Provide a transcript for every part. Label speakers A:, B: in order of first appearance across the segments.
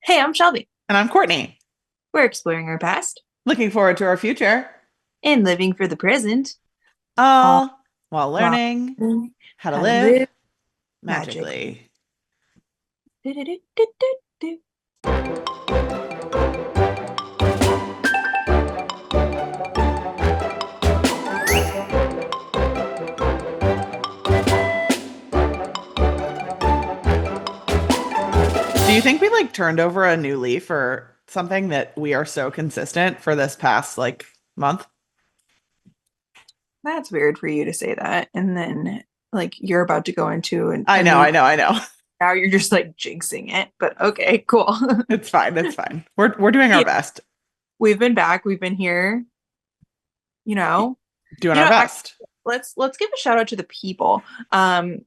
A: Hey, I'm Shelby.
B: And I'm Courtney.
A: We're exploring our past
B: Looking forward to our future.
A: and living for the present, all
B: All while
A: while
B: learning
A: learning
B: how to
A: how to
B: live
A: live magic.
B: magically.
A: Do-do-do-do-do-do.
B: Do you think we turned over a new leaf or something that we are so consistent for this past month?
A: That's weird for you to say that. And then, you're about to go into
B: I
A: a
B: know,
A: new,
B: I know, I know.
A: now you're just like jinxing it. But okay, cool.
B: It's fine. It's fine. We're doing our
A: Yeah,
B: best.
A: we've been back. We've been here, you know.
B: Doing our
A: Actually,
B: best.
A: let's give a shout out to the people. Um,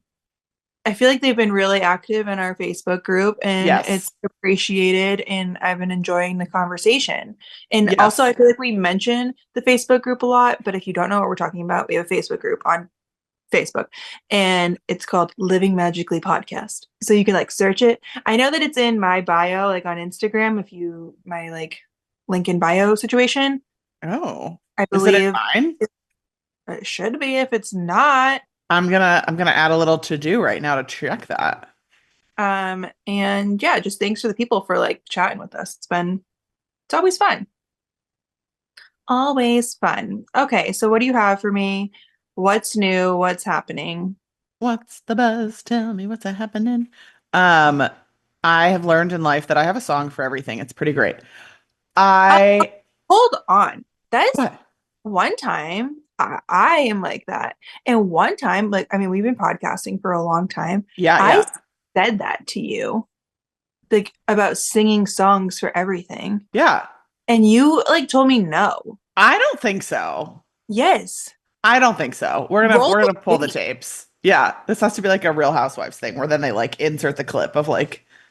A: I feel like they've been really active in our Facebook group and
B: Yes.
A: it's appreciated and I've been enjoying the conversation. And also I
B: Yes.
A: feel like we mention the Facebook group a lot, but if you don't know what we're talking about, we have a Facebook group on Facebook and it's called Living Magically Podcast. So you can search it. I know that it's in my bio, like on Instagram, if you my link in bio situation.
B: Oh.
A: I
B: Is it in
A: believe
B: mine?
A: it should be. If it's not,
B: I'm gonna add a little to do right now to check that.
A: and yeah, just thanks for the people for chatting with us. It's always fun. Always fun. Okay, so what do you have for me? What's new? What's happening?
B: What's the buzz? Tell me what's happening. Um, I have learned in life that I have a song for everything. It's pretty great.
A: Uh,
B: I
A: hold on. That is
B: what?
A: one time I am like that. And one time, I mean, we've been podcasting for a long time.
B: Yeah,
A: I
B: yeah.
A: said that to you, about singing songs for everything.
B: Yeah.
A: And you told me no.
B: I don't think so.
A: Yes.
B: I don't think so. We're gonna
A: Roll
B: we're
A: the
B: gonna pull the
A: tape.
B: tapes. Yeah, this has to be like a Real Housewives thing where then they insert the clip of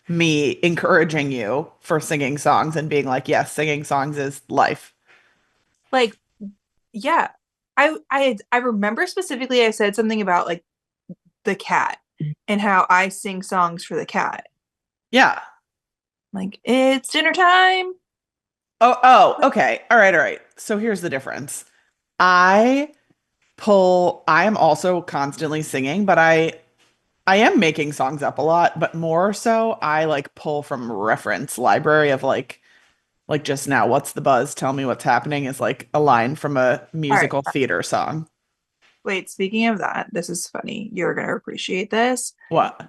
B: me encouraging you for singing songs and being like, yes, singing songs is life.
A: Like, yeah. I remember specifically I said something about the cat and how I sing songs for the cat.
B: Yeah.
A: Like, it's dinner time.
B: Oh, okay. All right, all right. So here's the difference. I I am also constantly singing, but I am making songs up a lot, but more so I pull from reference library of like just now, what's the buzz? Tell me what's happening is like a line from a
A: All right.
B: musical theater song.
A: Wait, speaking of that, this is funny. You're gonna appreciate this.
B: What?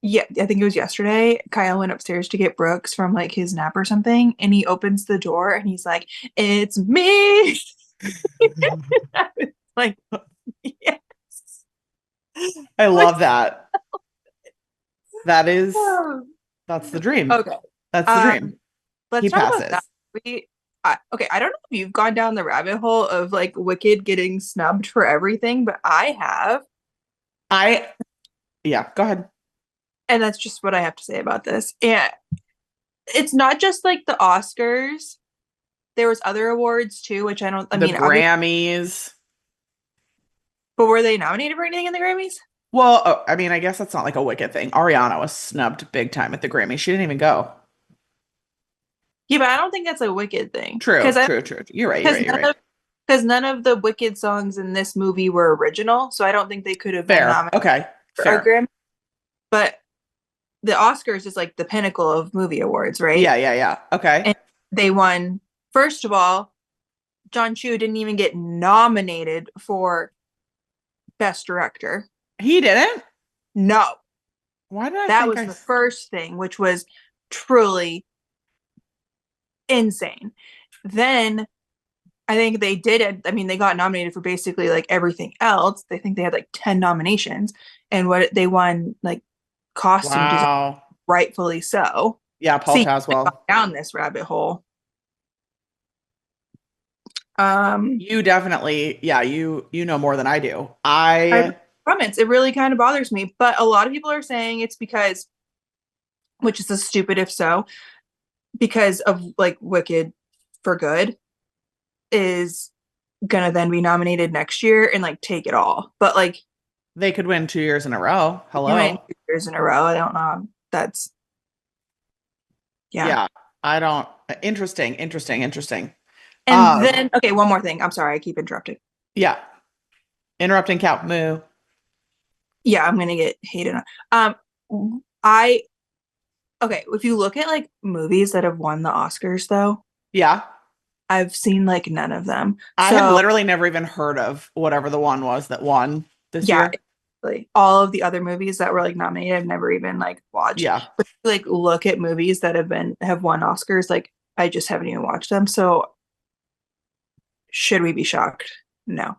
A: Yeah, I think it was yesterday. Kyle went upstairs to get Brooks from his nap or something, and he opens the door and he's like, "It's me." I was like, yes.
B: I
A: Like,
B: love that. That is
A: oh.
B: that's the dream.
A: Okay.
B: That's the
A: Um,
B: dream.
A: let's
B: He
A: talk about that.
B: passes.
A: Okay, I don't know if you've gone down the rabbit hole of Wicked getting snubbed for everything, but I have,
B: I yeah, go ahead.
A: and that's just what I have to say about this. And it's not just the Oscars. There was other awards too, which I
B: The
A: mean, obviously,
B: Grammys.
A: but were they nominated for anything in the Grammys?
B: Well, oh, I mean, I guess that's not like a Wicked thing. Ariana was snubbed big time at the Grammys. She didn't even go.
A: Yeah, but I don't think that's a Wicked thing
B: True,
A: because
B: true, true. You're right, you're
A: because
B: right, you're
A: none
B: right.
A: of because none of the Wicked songs in this movie were original, so I don't think they could have been
B: Fair.
A: nominated
B: Okay.
A: for a
B: Fair.
A: Grammy. But the Oscars is the pinnacle of movie awards, right?
B: Yeah, yeah, yeah. Okay.
A: And they won. First of all, John Chu didn't even get nominated for Best Director.
B: He didn't?
A: No,
B: Why did I
A: that
B: think
A: was
B: I
A: the first thing, which was truly insane. Then I think they did it. I mean, they got nominated for basically everything else. They think they had 10 nominations, and what they won costume design,
B: Wow.
A: rightfully so.
B: Yeah, Paul
A: See, I got
B: Tazwell.
A: down this rabbit hole. Um,
B: You definitely, yeah, you know more than I do.
A: I
B: I
A: comments. It really kind of bothers me, but a lot of people are saying it's because, which is a stupid if so, because of Wicked for Good is gonna then be nominated next year and take it all. But
B: they could win 2 years in a row.
A: you went
B: Hello.
A: 2 years in a row. I don't know. That's Yeah.
B: Yeah, I don't. Interesting, interesting, interesting.
A: And then, okay, one more thing. I'm sorry, I keep interrupting.
B: Yeah, interrupting cow. Moo.
A: Yeah, I'm gonna get hated on. I okay, if you look at like movies that have won the Oscars though,
B: Yeah,
A: I've seen like none of them.
B: I have
A: So
B: literally never even heard of whatever the one was that won this
A: yeah,
B: year.
A: like all of the other movies that were like nominated, I've never even like watched.
B: Yeah,
A: But like look at movies that have won Oscars, like I just haven't even watched them. So should we be shocked? No.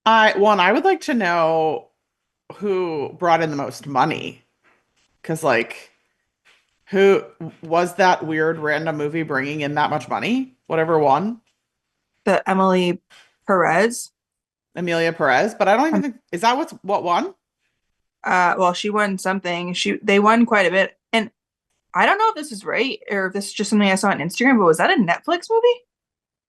B: I would like to know who brought in the most money, because like, who was that weird random movie bringing in that much money? Whatever won,
A: The Emily Perez.
B: Amelia Perez. But I don't even
A: Um,
B: think is that what won?
A: well, she won something. They won quite a bit. And I don't know if this is right or if this is just something I saw on Instagram, but was that a Netflix movie?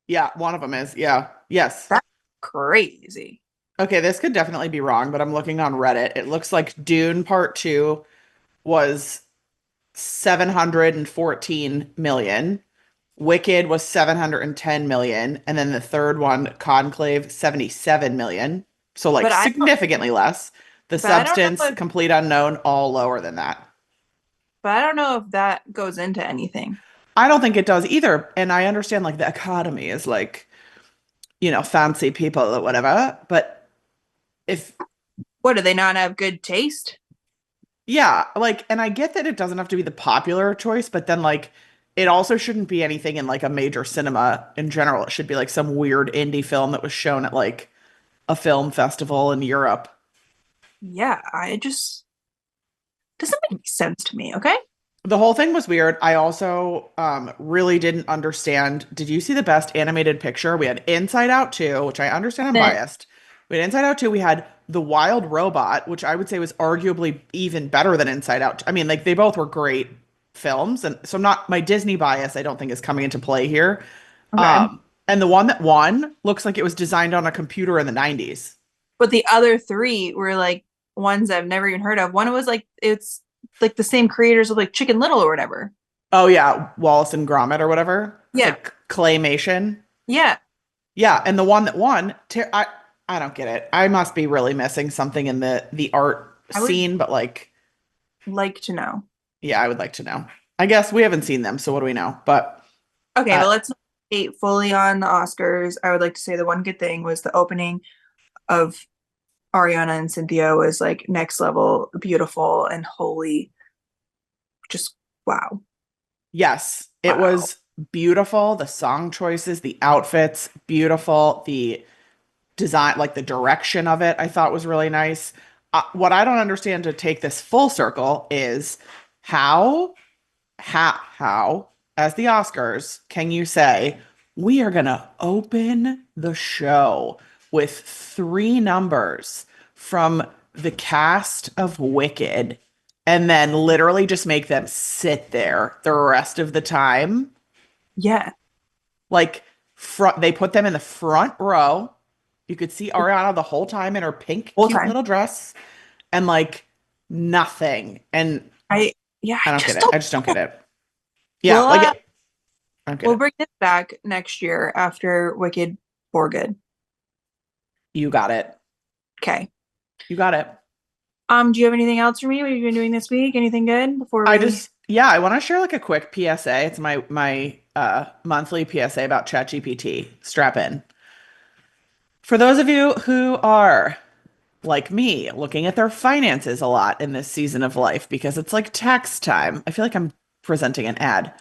B: Yeah, one of them is. Yeah, yes.
A: That's crazy.
B: Okay, this could definitely be wrong, but I'm looking on Reddit. It looks like Dune Part 2 was 714 million. Wicked was 710 million. And then the third one, Conclave, 77 million. So like
A: But I don't
B: significantly less. The
A: but I don't
B: Substance,
A: know if
B: Complete Unknown, all lower than that.
A: but I don't know if that goes into anything.
B: I don't think it does either. And I understand like the Academy is like, fancy people or whatever. But if
A: What, do they not have good taste?
B: Yeah, like, and I get that it doesn't have to be the popular choice, but then like it also shouldn't be anything in like a major cinema in general. It should be like some weird indie film that was shown at like a film festival in Europe.
A: Yeah, I just doesn't make sense to me, okay?
B: The whole thing was weird. I also really didn't understand. Did you see the best animated picture? We had Inside Out 2, which I understand I'm
A: Then
B: biased. We had Inside Out 2, we had The Wild Robot, which I would say was arguably even better than Inside Out. I mean, like they both were great films, and so I'm not my Disney bias, I don't think is coming into play here.
A: okay.
B: And the one that won looks like it was designed on a computer in the 90s.
A: But the other three were like ones I've never even heard of. One was like it's like the same creators of like Chicken Little or whatever.
B: Oh yeah, Wallace and Gromit or whatever. It's
A: Yeah.
B: like claymation.
A: Yeah.
B: Yeah, and the one that won, I don't get it. I must be really missing something in the art
A: I would
B: scene, but like,
A: like to know.
B: yeah, I would like to know. I guess we haven't seen them, so what do we know? But
A: Okay,
B: uh,
A: but let's not hate fully on the Oscars. I would like to say the one good thing was the opening of Ariana and Cynthia was like next level beautiful and holy. Just wow.
B: yes, it
A: Wow.
B: was beautiful. The song choices, the outfits, beautiful. The design, like the direction of it, I thought was really nice. What I don't understand to take this full circle is how how, as the Oscars, can you say, we are going to open the show with three numbers from the cast of Wicked and then literally just make them sit there the rest of the time?
A: Yeah.
B: Like, they put them in the front row. You could see Ariana the whole time in her pink,
A: Whole
B: cute
A: time.
B: little dress and like nothing. And
A: I yeah,
B: I
A: I
B: don't get
A: just
B: it.
A: don't
B: I just don't get it. Yeah,
A: we'll
B: like
A: uh
B: I don't get
A: we'll
B: it.
A: bring this back next year after Wicked for Good.
B: You got it.
A: Okay.
B: You got it.
A: Do you have anything else for me? What have you been doing this week? Anything good before we
B: Yeah, I want to share like a quick PSA. It's my monthly PSA about ChatGPT. Strap in. For those of you who are like me, looking at their finances a lot in this season of life because it's like tax time. I feel like I'm presenting an ad.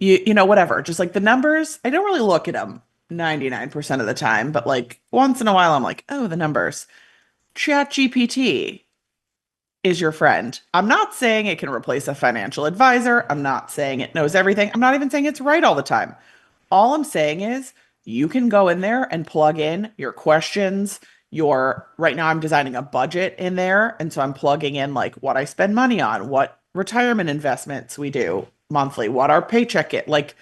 B: Whatever. Just like the numbers, I don't really look at them 99% of the time, but like once in a while I'm like, "Oh, the numbers." ChatGPT is your friend. I'm not saying it can replace a financial advisor. I'm not saying it knows everything. I'm not even saying it's right all the time. All I'm saying is you can go in there and plug in your questions. Right now I'm designing a budget in there. And so I'm plugging in like what I spend money on, what retirement investments we do monthly, what our paycheck get, like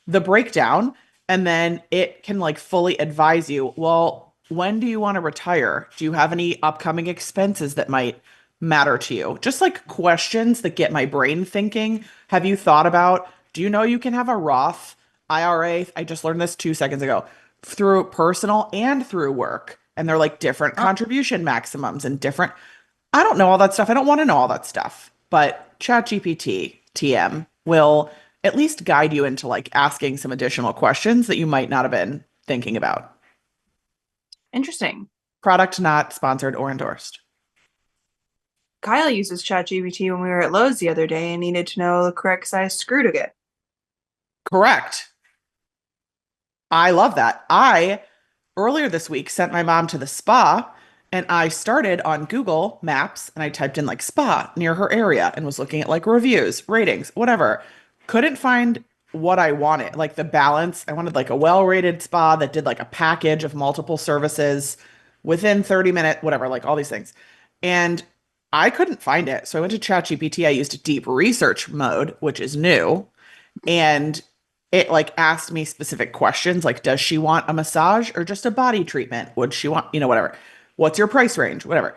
B: the breakdown. And then it can like fully advise you, well, when do you want to retire? Do you have any upcoming expenses that might matter to you? Just like questions that get my brain thinking. Have you thought about do you know you can have a Roth IRA? I just learned this 2 seconds ago through personal and through work. And they're like different
A: Oh,
B: contribution maximums and different. I don't know all that stuff. I don't want to know all that stuff. But ChatGPT TM will at least guide you into like asking some additional questions that you might not have been thinking about.
A: interesting.
B: Product not sponsored or endorsed.
A: Kyle uses ChatGPT when we were at Lowe's the other day and needed to know the correct size screw to get.
B: Correct. I love that. I earlier this week sent my mom to the spa and I started on Google Maps and I typed in like spa near her area and was looking at like reviews, ratings, whatever. Couldn't find what I wanted, like the balance. I wanted like a well-rated spa that did like a package of multiple services within 30 minutes, whatever, like all these things. And I couldn't find it. So I went to ChatGPT. I used deep research mode, which is new, and it like asked me specific questions like does she want a massage or just a body treatment? Would she want, whatever. What's your price range? Whatever.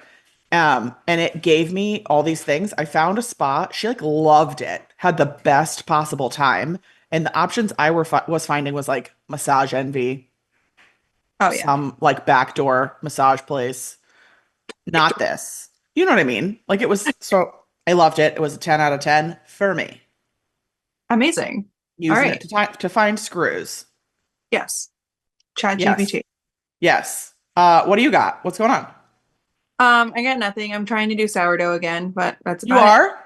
B: And it gave me all these things. I found a spa. She like loved it. Had the best possible time. And the options I was finding was like Massage Envy,
A: Oh yeah.
B: some like backdoor massage place. Not this. You know what I mean? Like it was so I loved it. It was a 10 out of 10 for me.
A: Amazing. All
B: Using it
A: right.
B: to find screws.
A: Yes.
B: Yes.
A: ChatGPT.
B: Yes. What do you got? What's going on?
A: I got nothing. I'm trying to do sourdough again, but that's
B: You
A: about it.
B: are?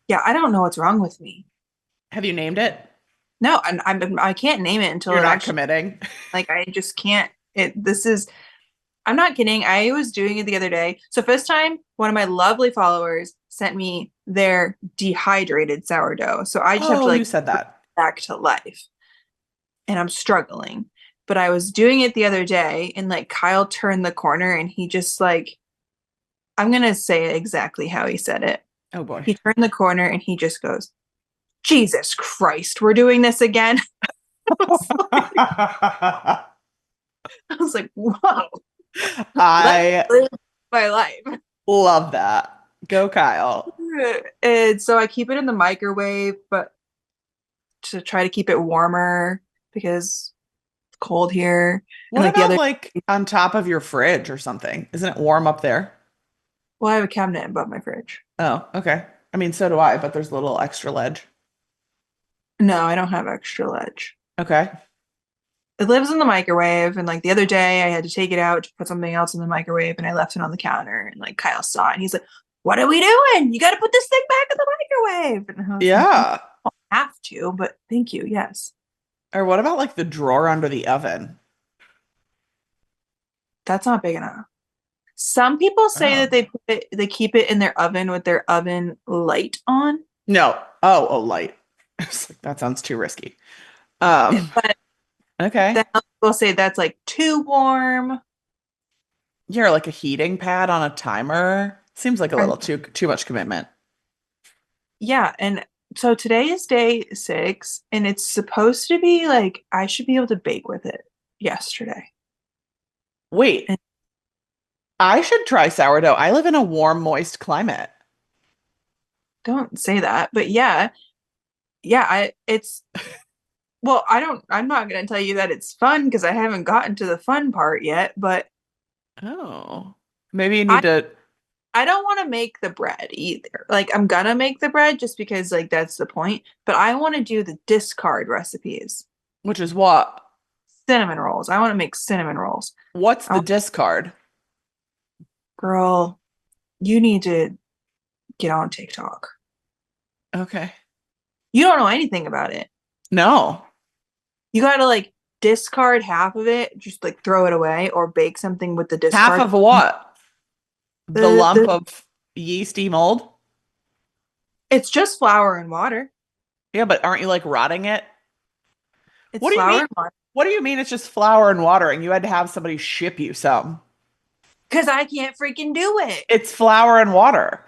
A: Yeah, I don't know what's wrong with me.
B: Have you named it?
A: No, and I can't name it until
B: You're
A: it
B: not
A: actually
B: committing.
A: like I just can't. This is I'm not kidding. I was doing it the other day. So first time, one of my lovely followers sent me their dehydrated sourdough. So I just have to
B: Oh, you
A: like
B: said
A: bring it
B: that.
A: back to life. And I'm struggling. But I was doing it the other day and like Kyle turned the corner and he just like I'm gonna say it exactly how he said it.
B: Oh boy.
A: He turned the corner and he just goes, Jesus Christ, we're doing this again. I was like, whoa, let me
B: I
A: live my life.
B: love that. Go, Kyle.
A: And so I keep it in the microwave, but to try to keep it warmer because it's cold here. And
B: What
A: like the
B: about
A: other,
B: like on top of your fridge or something? Isn't it warm up there?
A: well, I have a cabinet above my fridge.
B: Oh, okay. I mean, so do I, but there's a little extra ledge.
A: No, I don't have extra ledge.
B: Okay.
A: It lives in the microwave, and like the other day, I had to take it out to put something else in the microwave, and I left it on the counter, and like Kyle saw it, and he's like, "What are we doing? You got to put this thing back in the microwave." And I was like, "You
B: Yeah.
A: don't have to, but thank you, yes."
B: Or what about like the drawer under the oven?
A: That's not big enough. Some people say
B: Oh.
A: that they keep it in their oven with their oven light on.
B: No. Oh, light. It's like, that sounds too risky.
A: But
B: Okay.
A: then people say that's like too warm.
B: Yeah, like a heating pad on a timer. Seems like a
A: And
B: little too much commitment.
A: yeah, and so today is day 6, and it's supposed to be like I should be able to bake with it yesterday.
B: Wait,
A: And
B: I should try sourdough. I live in a warm, moist climate.
A: don't say that, but yeah, it's well, I'm not gonna tell you that it's fun because I haven't gotten to the fun part yet, but
B: Oh, maybe you
A: I
B: need to,
A: I don't want to make the bread either. Like I'm gonna make the bread just because like that's the point, but I want to do the discard recipes.
B: which is what?
A: Cinnamon rolls. I want to make cinnamon rolls.
B: What's the
A: Oh,
B: discard?
A: girl, you need to get on TikTok.
B: Okay.
A: You don't know anything about it.
B: No.
A: You gotta like discard half of it, just like throw it away, or bake something with the
B: Half
A: discard.
B: of what? The lump
A: The
B: of yeasty mold?
A: it's just flour and water.
B: Yeah, but aren't you like rotting it?
A: It's
B: What do you
A: flour
B: mean?
A: and water.
B: What do you mean it's just flour and water and you had to have somebody ship you some?
A: Because I can't freaking do it.
B: It's flour and water.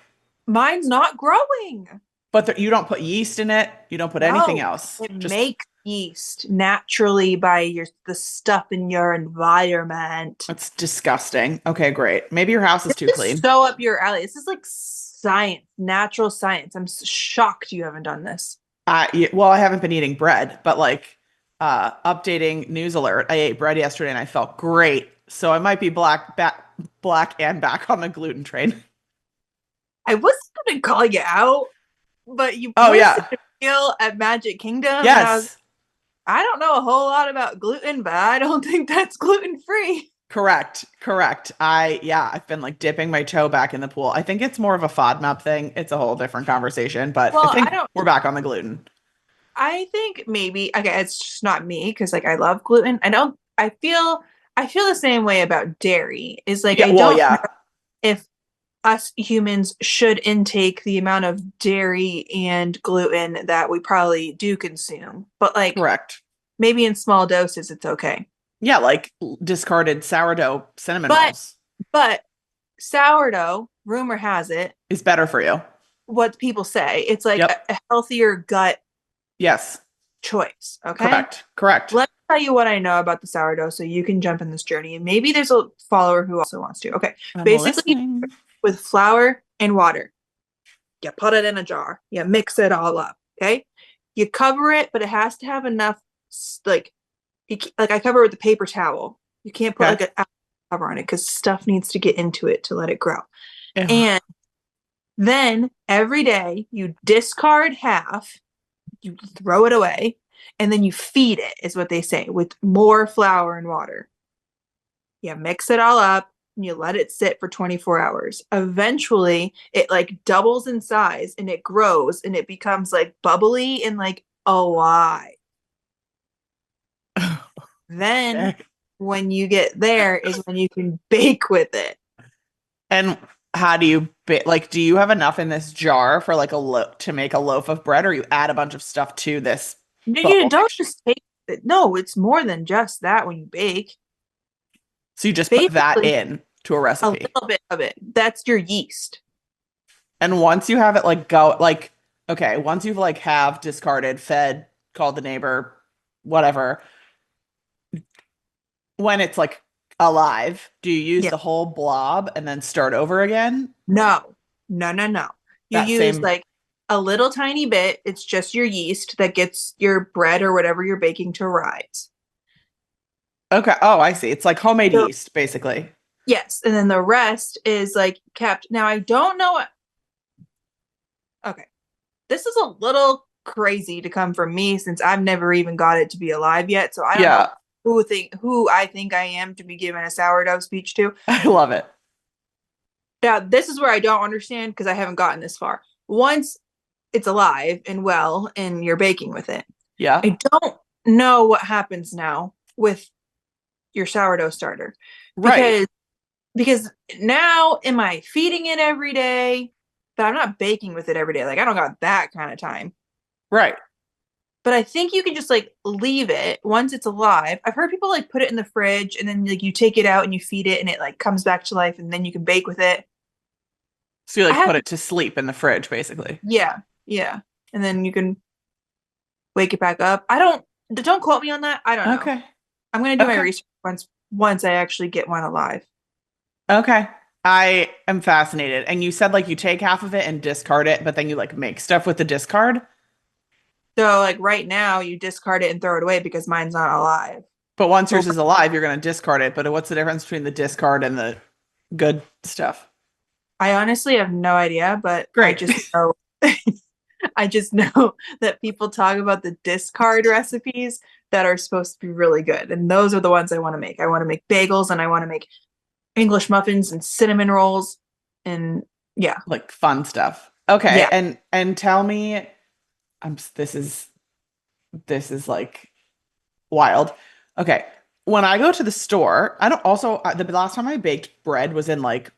A: Mine's not growing.
B: But you don't put yeast in it. You don't put anything
A: No,
B: else.
A: it
B: Just
A: makes yeast naturally by the stuff in your environment.
B: it's disgusting. Okay, great. Maybe your house is too
A: This is
B: clean.
A: so up your alley. This is like science, natural science. I'm shocked you haven't done this.
B: Well, I haven't been eating bread, but like updating news alert. I ate bread yesterday and I felt great. So I might be black and back on the gluten train.
A: I wasn't gonna call you out, but you
B: Oh
A: posted
B: yeah.
A: a meal at Magic Kingdom, and
B: Yes.
A: I don't know a whole lot about gluten, but I don't think that's gluten free.
B: Correct. Correct. I've been like dipping my toe back in the pool. I think it's more of a FODMAP thing. It's a whole different conversation, but I
A: Well, I
B: think
A: don't.
B: we're back on the gluten.
A: I think maybe okay, it's just not me because like I love gluten. I don't. I feel the same way about dairy. Is like
B: Yeah,
A: I
B: well,
A: don't know
B: yeah.
A: if us humans should intake the amount of dairy and gluten that we probably do consume, but like
B: Correct.
A: maybe in small doses, it's okay.
B: Yeah, like discarded sourdough cinnamon
A: But
B: rolls
A: but sourdough, rumor has it,
B: is better for you.
A: what people say, it's like
B: Yep.
A: a healthier gut
B: Yes.
A: choice. Okay.
B: Correct. Correct.
A: Let me tell you what I know about the sourdough so you can jump in this journey. And maybe there's a follower who also wants to. Okay.
B: I'm
A: Basically,
B: listening.
A: with flour and water, you put it in a jar, you mix it all up. Okay. You cover it, but it has to have enough, like, like I cover it with a paper towel. You can't put
B: Okay.
A: like a cover on it because stuff needs to get into it to let it grow.
B: Ew.
A: And then every day you discard half, you throw it away, and then you feed it, is what they say, with more flour and water. You mix it all up and you let it sit for 24 hours. Eventually, it like doubles in size and it grows and it becomes like bubbly and like alive. Then,
B: Okay.
A: when you get there, is when you can bake with it.
B: And how do you like, do you have enough in this jar for like a loaf to make a loaf of bread, or you add a bunch of stuff to this
A: You
B: bubble
A: don't
B: mixture?
A: just take it. No, it's more than just that when you bake.
B: So you just put that
A: Basically,
B: in to a
A: a
B: recipe.
A: little bit of it. That's your yeast.
B: And once you have it like go like okay, once you've like have discarded, fed, called the neighbor, whatever, when it's like alive, do you use
A: Yeah.
B: the whole blob and then start over again?
A: No, no, no, no. You
B: That
A: use
B: same
A: like a little tiny bit. It's just your yeast that gets your bread or whatever you're baking to rise.
B: Okay. Oh, I see. It's like homemade
A: So,
B: yeast, basically.
A: yes. And then the rest is like kept. Now, I don't know. Okay. This is a little crazy to come from me since I've never even got it to be alive yet. So I don't know
B: Yeah,
A: who I think I am to be giving a sourdough speech to.
B: I love it.
A: Now, this is where I don't understand because I haven't gotten this far. Once it's alive and well and you're baking with it,
B: Yeah.
A: I don't know what happens now with your sourdough starter
B: Right.
A: because now am I feeding it every day? But I'm not baking with it every day. Like I don't got that kind of time.
B: Right.
A: But I think you can just like leave it once it's alive. I've heard people like put it in the fridge and then like you take it out and you feed it and it like comes back to life and then you can bake with it.
B: So you
A: I
B: like
A: have
B: put it to sleep in the fridge, basically.
A: yeah, yeah. And then you can wake it back up. Don't quote me on that. I don't know.
B: Okay.
A: I'm gonna do my
B: Okay.
A: research once I actually get one alive.
B: Okay. I am fascinated. And you said like you take half of it and discard it, but then you like make stuff with the discard.
A: So like right now you discard it and throw it away because mine's not alive.
B: But once
A: But
B: yours is alive, you're going to discard it. But what's the difference between the discard and the good stuff?
A: I honestly have no idea, but I
B: Great.
A: just know I just know that people talk about the discard recipes that are supposed to be really good. And those are the ones I want to make. I want to make bagels and I want to make English muffins and cinnamon rolls and yeah.
B: Like fun stuff. Okay.
A: Yeah.
B: And tell me, this is like wild. Okay. When I go to the store, I don't also the last time I baked bread was in like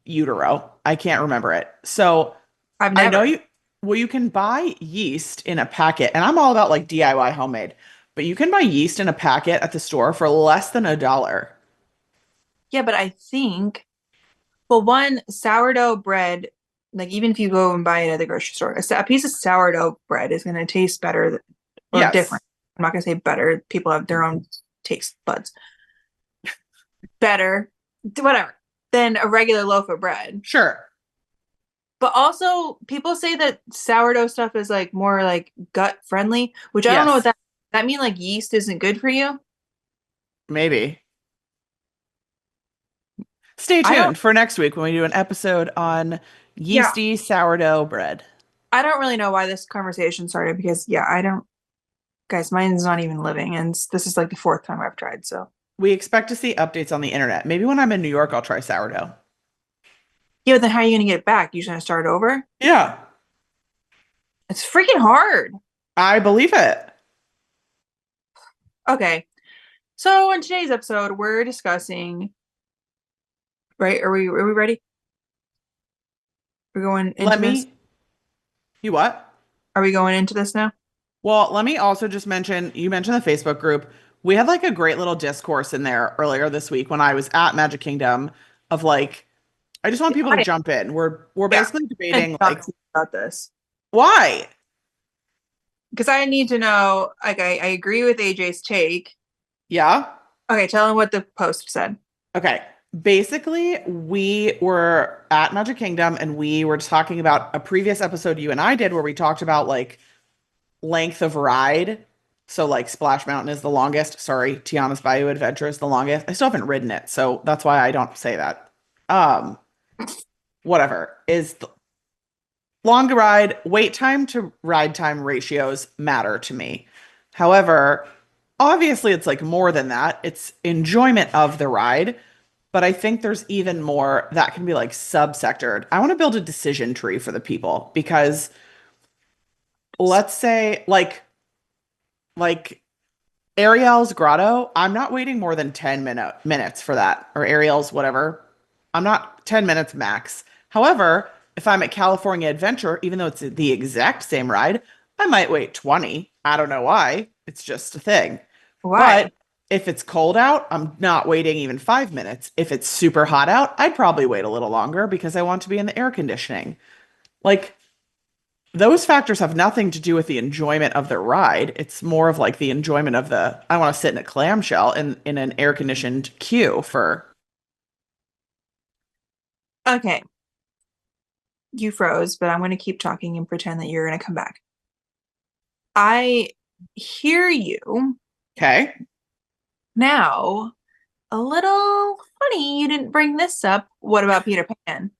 B: utero. I can't remember it. So
A: I've
B: I know
A: never.
B: you, well, you can buy yeast in a packet, and I'm all about like DIY homemade, but you can buy yeast in a packet at the store for less than $1.
A: Yeah, but I think well, one sourdough bread, like even if you go and buy it at the grocery store, a piece of sourdough bread is going to taste better or different.
B: Yes,
A: I'm not going to say better. People have their own taste buds. Better, whatever, than a regular loaf of bread.
B: sure.
A: But also, people say that sourdough stuff is like more like gut friendly, which I don't know what
B: Yes,
A: that mean. Like yeast isn't good for you.
B: maybe. Stay
A: I don't.
B: tuned for next week when we do an episode on
A: Yeah,
B: yeasty sourdough bread.
A: I don't really know why this conversation started because yeah, I don't. Guys, mine's not even living, and this is like the fourth time I've tried. So
B: We expect to see updates on the internet. Maybe when I'm in New York, I'll try sourdough.
A: yeah, but then how are you gonna get it back? You just gonna start over?
B: Yeah,
A: It's freaking hard.
B: I believe it.
A: Okay, so in today's episode, we're discussing. Right? Are we ready? We're going into
B: Let
A: this.
B: me, you what?
A: Are we going into this now?
B: Well, let me also just mention, you mentioned the Facebook group. We had like a great little discourse in there earlier this week when I was at Magic Kingdom of like, I just want people to
A: I
B: jump in. We're
A: Yeah,
B: basically
A: and
B: debating
A: talk
B: like
A: to me about this
B: why?
A: because I need to know. Like, I agree with AJ's take.
B: Yeah.
A: Okay, tell him what the post said.
B: Okay. Basically, we were at Magic Kingdom and we were talking about a previous episode you and I did where we talked about like length of ride. So like Splash Mountain is the longest. Sorry, Tiana's Bayou Adventure is the longest. I still haven't ridden it, so that's why I don't say that. Um, whatever is the long ride, wait time to ride time ratios matter to me. However, obviously it's like more than that. It's enjoyment of the ride, but I think there's even more that can be like subsectored. I want to build a decision tree for the people because let's say like Ariel's Grotto, I'm not waiting more than 10 minutes for that, or Ariel's whatever. I'm not 10 minutes max. However, if I'm at California Adventure, even though it's the exact same ride, I might wait 20. I don't know why. It's just a thing. But
A: Why?
B: if it's cold out, I'm not waiting even 5 minutes. If it's super hot out, I'd probably wait a little longer because I want to be in the air conditioning. Like, those factors have nothing to do with the enjoyment of the ride. It's more of like the enjoyment of the I want to sit in a clamshell in an air conditioned queue for
A: Okay, you froze, but I'm going to keep talking and pretend that you're going to come back. I hear you
B: okay.
A: now. A little funny you didn't bring this up. What about Peter Pan?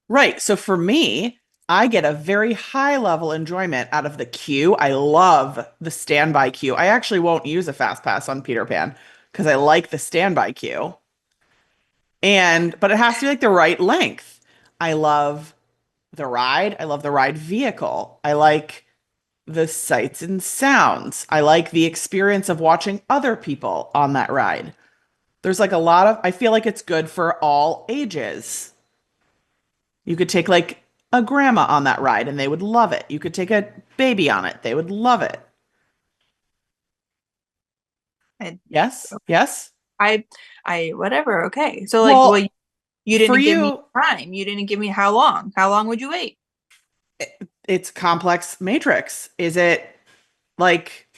B: Right. So for me, I get a very high level enjoyment out of the queue. I love the standby queue. I actually won't use a fast pass on Peter Pan because I like the standby queue. And but it has to be like the right length. I love the ride. I love the ride vehicle. I like the sights and sounds. I like the experience of watching other people on that ride. There's like a lot of, I feel like it's good for all ages. You could take like a grandma on that ride and they would love it. You could take a baby on it, they would love it.
A: I,
B: Yes? Yes?
A: I, whatever. Okay. So, like, well,
B: Well,
A: you
B: for
A: didn't give me
B: you,
A: time. You didn't give me how long. How long would you wait?
B: it's complex matrix. Is it like,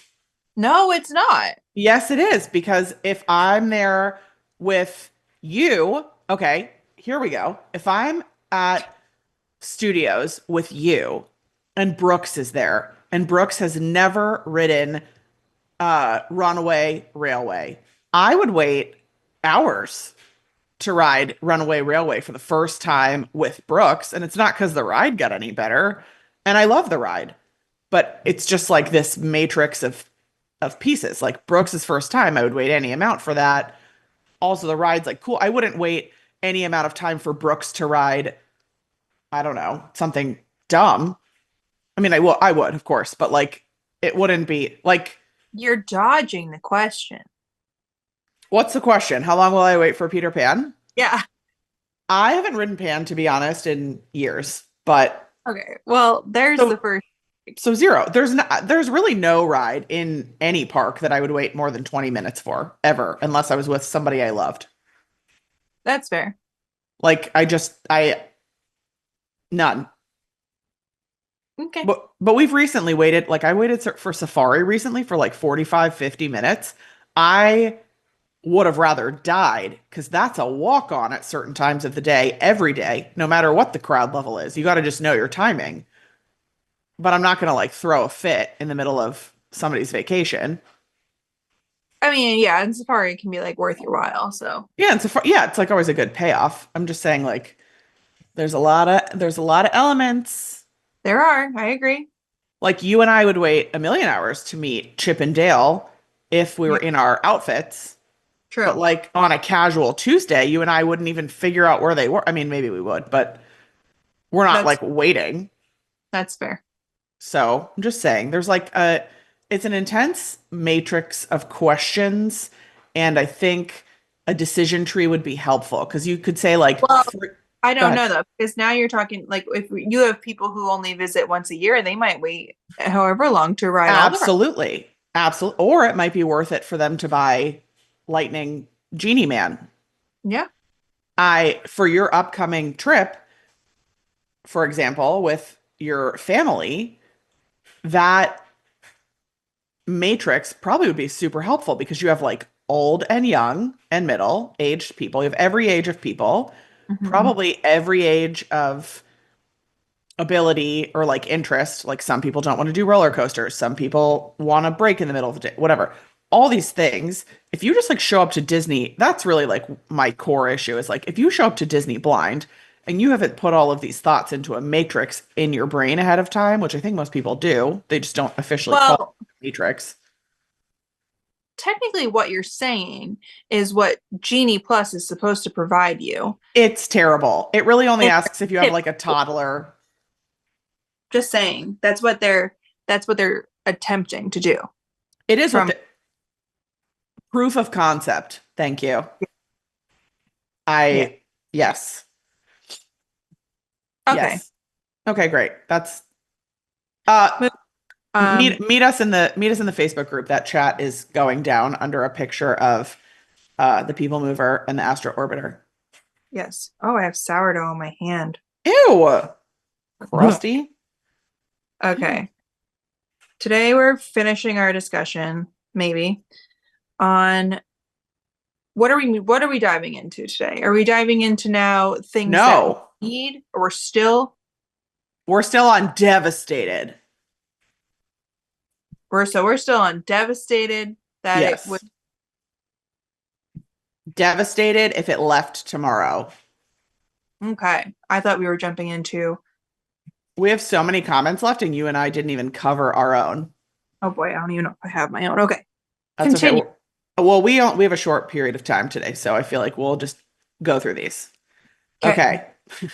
A: No, it's not.
B: yes, it is, because if I'm there with you, okay, here we go. If I'm at studios with you and Brooks is there and Brooks has never ridden Runaway Railway, I would wait hours to ride Runaway Railway for the first time with Brooks. And it's not because the ride got any better. And I love the ride, but it's just like this matrix of pieces. Like Brooks's first time, I would wait any amount for that. Also, the ride's like cool. I wouldn't wait any amount of time for Brooks to ride, I don't know, something dumb. I mean, I would, of course, but like it wouldn't be like,
A: You're dodging the question.
B: what's the question? How long will I wait for Peter Pan?
A: Yeah.
B: I haven't ridden Pan to be honest in years, but
A: Okay. Well, there's the
B: so
A: first.
B: so zero. There's really no ride in any park that I would wait more than 20 minutes for ever, unless I was with somebody I loved.
A: That's fair.
B: Like I none.
A: Okay.
B: But we've recently waited, like I waited for Safari recently for like 45, 50 minutes. I would have rather died because that's a walk on at certain times of the day, every day, no matter what the crowd level is. You got to just know your timing. But I'm not going to like throw a fit in the middle of somebody's vacation.
A: I mean, yeah, and Safari can be like worth your while. So
B: Yeah, and so far, yeah, it's like always a good payoff. I'm just saying like there's a lot of elements.
A: there are. I agree.
B: Like you and I would wait a million hours to meet Chip and Dale if we were
A: Yeah,
B: in our outfits. But
A: true.
B: like on a casual Tuesday, you and I wouldn't even figure out where they were. I mean, maybe we would, but we're not
A: That's
B: like waiting.
A: that's fair.
B: So I'm just saying there's like it's an intense matrix of questions. And I think a decision tree would be helpful because you could say like,
A: Well, I
B: go
A: don't
B: ahead.
A: know though, because now you're talking like if you have people who only visit once a year, they might wait however long to ride all the rides.
B: Absolutely. Absolutely. Or it might be worth it for them to buy Lightning Genie Man.
A: Yeah.
B: For your upcoming trip, for example, with your family, that matrix probably would be super helpful because you have like old and young and middle aged people. You have every age of people,
A: Mhm.
B: probably every age of ability or like interest. Like some people don't want to do roller coasters, some people want to break in the middle of the day, whatever. All these things, if you just like show up to Disney, that's really like my core issue is like if you show up to Disney blind and you haven't put all of these thoughts into a matrix in your brain ahead of time, which I think most people do, they just don't officially call
A: Well,
B: it matrix.
A: technically what you're saying is what Genie Plus is supposed to provide you.
B: It's terrible. It really only
A: And
B: asks if you have like a toddler.
A: just saying, that's what they're attempting to do
B: It is what
A: from
B: the proof of concept. Thank you.
A: yeah.
B: I, yes.
A: Okay.
B: Yes. Okay, great. That's uh
A: Mo-
B: meet us in the Facebook group. That chat is going down under a picture of the People Mover and the Astro Orbiter.
A: yes. Oh, I have sourdough on my hand.
B: Ew. Crusty. Ew.
A: Okay. Today we're finishing our discussion, maybe, on what are we diving into today? Are we diving into now things that we
B: No.
A: need, or
B: We're still on devastated.
A: we're still on devastated that it was
B: Yes. Devastated if it left tomorrow.
A: okay. I thought we were jumping into
B: We have so many comments left and you and I didn't even cover our own.
A: oh boy, I don't even know if I have my own. Okay.
B: That's okay.
A: Continue.
B: Well, we have a short period of time today, so I feel like we'll just go through these.
A: Okay.
B: Okay.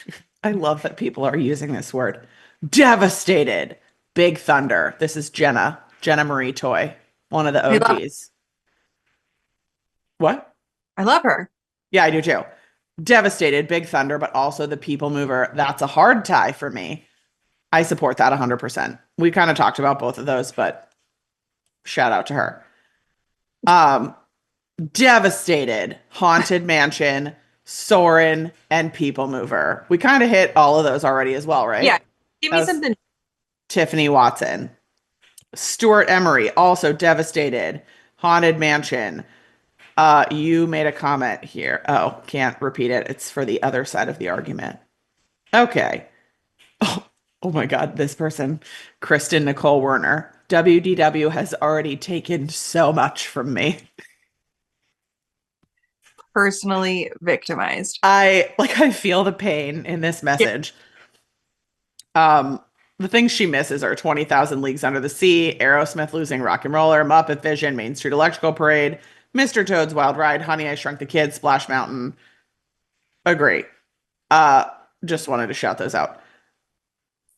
B: I love that people are using this word. Devastated. Big Thunder. This is Jenna Marie Toy, one of the
A: I love
B: OGs. What?
A: I love her.
B: Yeah, I do too. Devastated, Big Thunder, but also the People Mover. That's a hard tie for me. I support that 100%. We kind of talked about both of those, but shout out to her. Um, Devastated, Haunted Mansion, Soren, and People Mover. We kind of hit all of those already as well,
A: Yeah.
B: right?
A: Give
B: That
A: me
B: was
A: something.
B: Tiffany Watson. Stuart Emery, also Devastated, Haunted Mansion. You made a comment here. Oh, can't repeat it. It's for the other side of the argument. Okay. Oh, oh my God, this person, Kristen Nicole Werner. WDW has already taken so much from me.
A: Personally victimized.
B: I feel the pain in this
A: Yeah.
B: message. Um, the things she misses are 20,000 Leagues Under the Sea, Aerosmith losing Rock and Roller, Muppet Vision, Main Street Electrical Parade, Mr. Toad's Wild Ride, Honey, I Shrunk the Kids, Splash Mountain. Agree. Uh, just wanted to shout those out.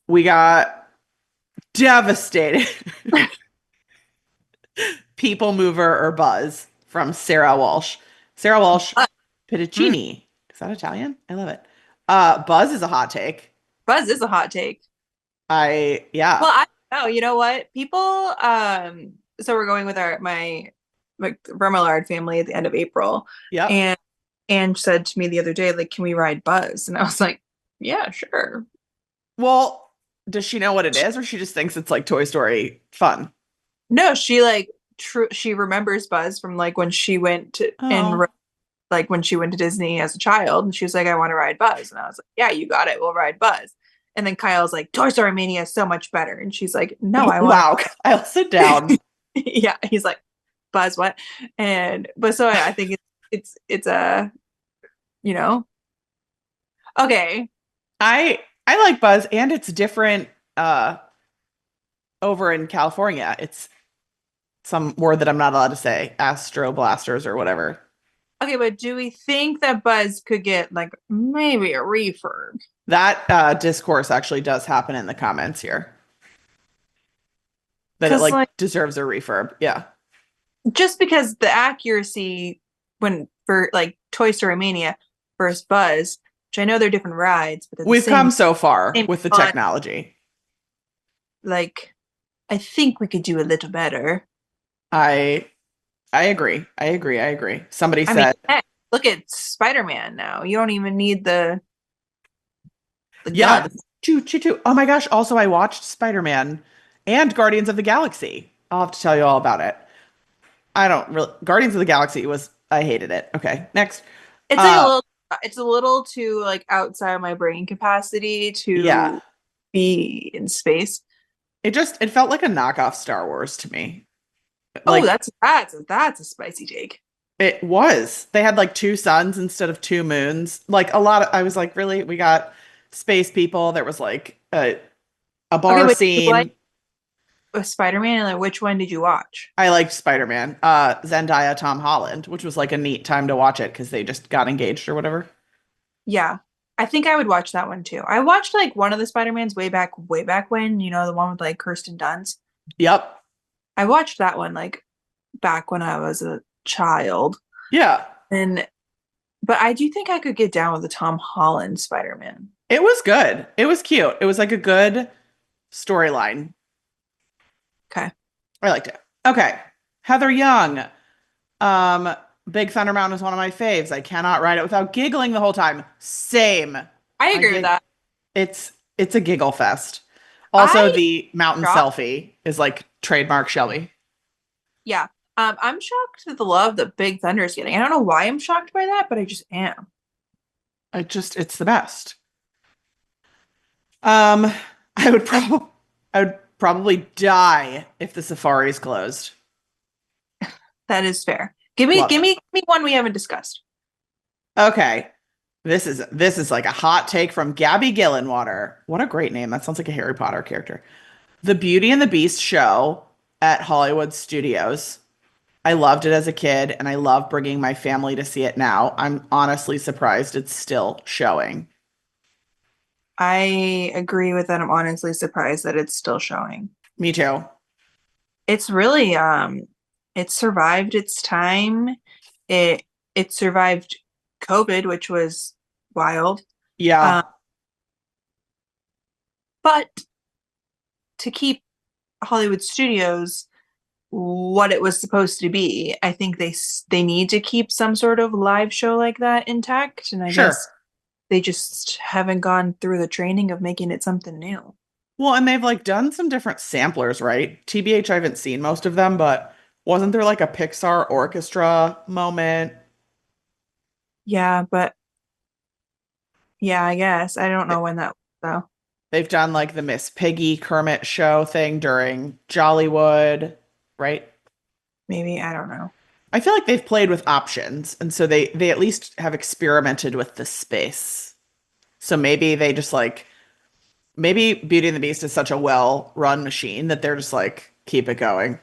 B: We got Devastated. People Mover or Buzz from Sarah Walsh. Sarah Walsh,
A: Mm,
B: Pittaccini. Is that Italian? I love it. Buzz is a hot take.
A: Buzz is a hot take.
B: Yeah.
A: Well, I don't know. You know what? People, so we're going with my Remillard family at the end of April,
B: Yep.
A: and said to me the other day, like, can we ride Buzz? And I was like, yeah, sure.
B: Well, does she know what it is, or she just thinks it's like Toy Story fun?
A: No, she like she remembers Buzz from like when she went to
B: Oh.
A: like when she went to Disney as a child, and she was like, I want to ride Buzz. And I was like, yeah, you got it. We'll ride Buzz. And then Kyle's like, Toy Story Mania is so much better. And she's like, no, I want
B: Wow, Kyle, sit down.
A: yeah. He's like, Buzz, what? And but so I think it's a, you know, okay.
B: I like Buzz, and it's different over in California. It's some word that I'm not allowed to say, Astro Blasters or whatever.
A: Okay, but do we think that Buzz could get like maybe a refurb?
B: That discourse actually does happen in the comments here. That it
A: Because
B: like
A: like
B: deserves a refurb. Yeah.
A: just because the accuracy when for like Toy Story Mania versus Buzz, which I know they're different rides, but they're the
B: We've come
A: same
B: so far
A: same
B: with the
A: fun.
B: technology.
A: Like I think we could do a little better.
B: I I agree. I agree. I agree. Somebody
A: I mean,
B: said,
A: heck, look at Spider-Man now. You don't even need the
B: yeah,
A: gun.
B: the choo choo choo. Oh my gosh. Also, I watched Spider-Man and Guardians of the Galaxy. I'll have to tell you all about it. I don't really Guardians of the Galaxy was I hated it. Okay, next.
A: It's like a
B: Uh
A: little it's a little too like outside my brain capacity
B: yeah.
A: to be in space.
B: It felt like a knockoff Star Wars to me.
A: Oh,
B: Like
A: that's a spicy take.
B: it was. They had like two suns instead of two moons. Like a lot of I was like, really? We got space people. There was like a
A: Okay,
B: bar
A: but you like
B: scene.
A: Spider-Man and like which one did you watch?
B: I liked Spider-Man. Zendaya, Tom Holland, which was like a neat time to watch it because they just got engaged or whatever.
A: Yeah. I think I would watch that one too. I watched like one of the Spider-Mans way back when, you know, the one with like Kirsten Dunst.
B: Yep.
A: I watched that one like back when I was a child.
B: Yeah.
A: And but I do think I could get down with the Tom Holland Spider-Man.
B: It was good. It was cute. It was like a good storyline.
A: Okay.
B: I liked it. Okay. Heather Young. Um, Big Thunder Mountain is one of my faves. I cannot ride it without giggling the whole time. Same.
A: I
B: I
A: agree with
B: gig
A: that.
B: it's a giggle fest. Also,
A: I
B: the mountain
A: shocked.
B: selfie is like trademark Shelby.
A: Yeah. I'm shocked at the love that Big Thunder is getting. I don't know why I'm shocked by that, but I just am.
B: It's the best. Um, I would
A: And
B: probably I would probably die if the safari's closed.
A: that is fair.
B: Love
A: Give
B: it.
A: me one we haven't discussed.
B: Okay. This is like a hot take from Gabby Gillenwater. What a great name. That sounds like a Harry Potter character. The Beauty and the Beast show at Hollywood Studios. I loved it as a kid and I love bringing my family to see it now. I'm honestly surprised it's still showing.
A: I agree with that. I'm honestly surprised that it's still showing.
B: Me too.
A: It's really it survived its time. It it survived COVID, which was wild.
B: Yeah,
A: Um, but to keep Hollywood Studios what it was supposed to be, I think they need to keep some sort of live show like that intact, and I
B: sure.
A: guess they just haven't gone through the training of making it something new.
B: Well, and they've like done some different samplers, right? TBH, I haven't seen most of them, but wasn't there like a Pixar orchestra moment?
A: Yeah, but yeah, I guess I don't know when that was, though.
B: They've done like the Miss Piggy Kermit show thing during Jollywood, right?
A: Maybe I don't know.
B: I feel like they've played with options, and so they at least have experimented with the space. So maybe they just like maybe Beauty and the Beast is such a well-run machine that they're just like keep it going.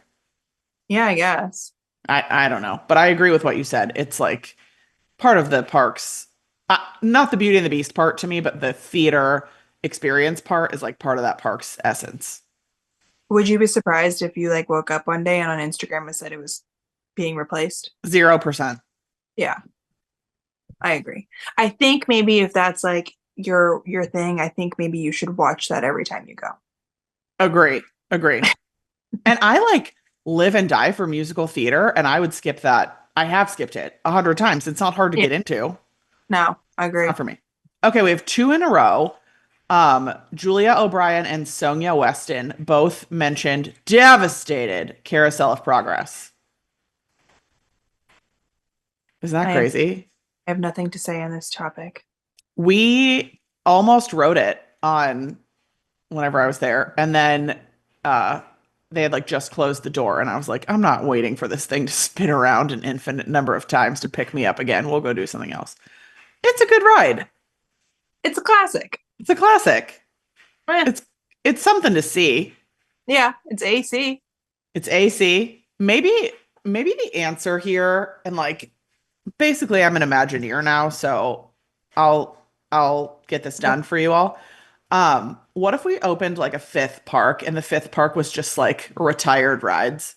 A: Yeah, I guess.
B: I don't know, but I agree with what you said. It's like part of the parks, not the Beauty and the Beast part to me, but the theater experience part is like part of that park's essence.
A: Would you be surprised if you like woke up one day and on Instagram it said it was being replaced?
B: 0%.
A: Yeah, I agree. I think maybe if that's like your thing, I think maybe you should watch that every time you go.
B: Agree. Agree. And I like live and die for musical theater, and I would skip that. I have skipped it 100 times. It's not hard to
A: Yeah,
B: get into.
A: no, I agree.
B: Not for me. Okay, we have two in a row. Julia O'Brien and Sonia Weston both mentioned devastated Carousel of Progress. Isn't that
A: I have,
B: crazy?
A: I have nothing to say on this topic.
B: We almost wrote it on whenever I was there, and then uh they had like just closed the door, and I was like, I'm not waiting for this thing to spin around an infinite number of times to pick me up again. We'll go do something else. It's a good ride.
A: It's a classic.
B: It's a classic.
A: Eh,
B: It's it's something to see.
A: yeah, it's AC.
B: It's AC. Maybe the answer here, and like basically I'm an Imagineer now, so I'll get this done for you all. What if we opened like a fifth park and the fifth park was just like retired rides?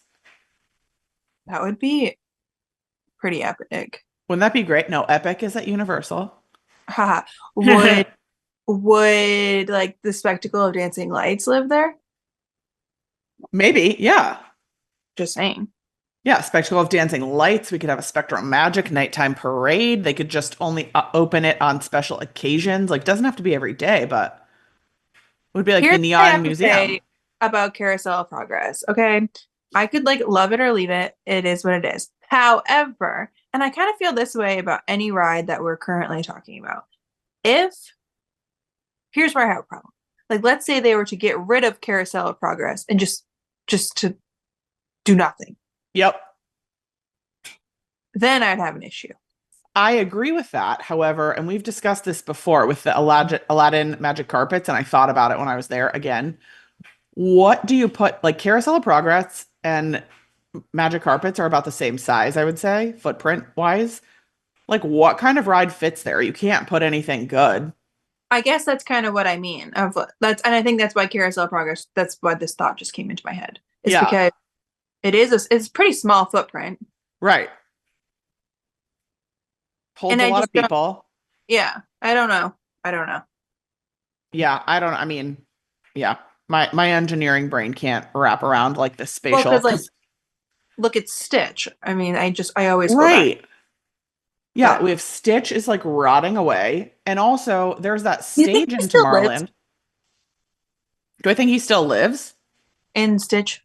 A: That would be pretty epic.
B: Wouldn't that be great? No, Epic is at Universal.
A: Haha. Would like the spectacle of dancing lights live there?
B: Maybe, yeah.
A: Just saying.
B: Yeah, Spectacle of Dancing Lights. We could have a Spectrum Magic nighttime parade. They could just only open it on special occasions. Like, doesn't have to be every day, but it would be like the
A: Here's what I
B: Neon
A: have to
B: Museum.
A: say about Carousel of Progress. Okay. I could like love it or leave it. It is what it is. However, and I kind of feel this way about any ride that we're currently talking about. If here's where I have a problem. Like, let's say they were to get rid of Carousel of Progress and just to do nothing,
B: Yep.
A: then I'd have an issue.
B: I agree with that. However, and we've discussed this before with the Aladdin Magic Carpets, and I thought about it when I was there again. What do you put, like Carousel of Progress and Magic Carpets are about the same size, I would say, footprint wise. Like, what kind of ride fits there? You can't put anything good.
A: I guess that's kind of what I mean. Of that's and I think that's why Carousel of Progress. That's why this thought just came into my head. It's
B: Yeah,
A: because it's pretty small footprint,
B: right. Holds
A: and
B: a
A: I
B: lot
A: just
B: of
A: don't.
B: people.
A: Yeah, I don't know. I don't know.
B: Yeah, I mean, yeah. My engineering brain can't wrap around like the
A: Well,
B: spatial
A: because like
B: because
A: look at Stitch. I mean, I always go back,
B: right. Yeah,
A: but
B: we have Stitch is like rotting away. And also there's that
A: do you think
B: stage
A: he
B: in
A: still lives
B: Tomorrowland. Do I think he still lives?
A: in Stitch?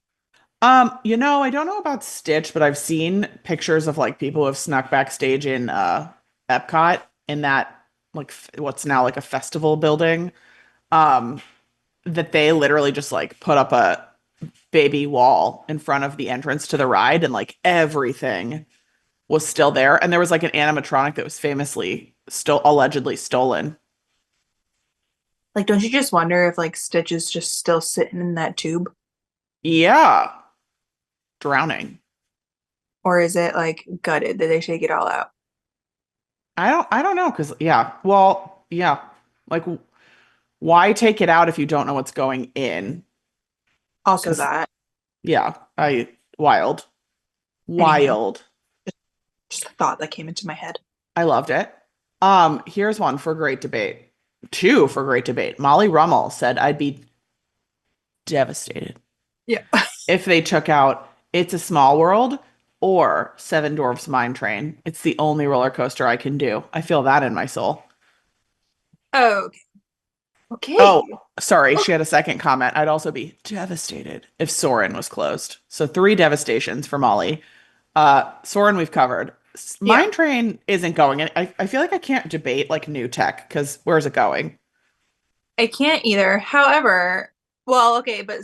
B: I don't know about Stitch, but I've seen pictures of like people who have snuck backstage in Epcot in that like what's now like a festival building. Um, that they literally just like put up a baby wall in front of the entrance to the ride and like everything was still there. And there was like an animatronic that was famously still allegedly stolen.
A: Like, don't you just wonder if like Stitch is just still sitting in that tube,
B: Yeah, drowning.
A: or is it like gutted? Did they take it all out?
B: I don't know because yeah, well, yeah. Like why take it out if you don't know what's going in?
A: Also,
B: Because
A: that.
B: yeah, I wild.
A: Anywho,
B: Wild.
A: just a thought that came into my head.
B: I loved it. Here's one for great debate. Two for great debate. Molly Rummel said I'd be devastated
A: Yeah.
B: if they took out It's a Small World or Seven Dwarfs Mine Train. It's the only roller coaster I can do. I feel that in my soul.
A: Okay. Okay.
B: Oh, sorry, she had a second comment. I'd also be devastated if Soarin' was closed. So three devastations for Molly. Soarin' we've covered.
A: Yeah.
B: Mine Train isn't going. And I feel like I can't debate like new tech because where's it going?
A: I can't either. However, well, okay, but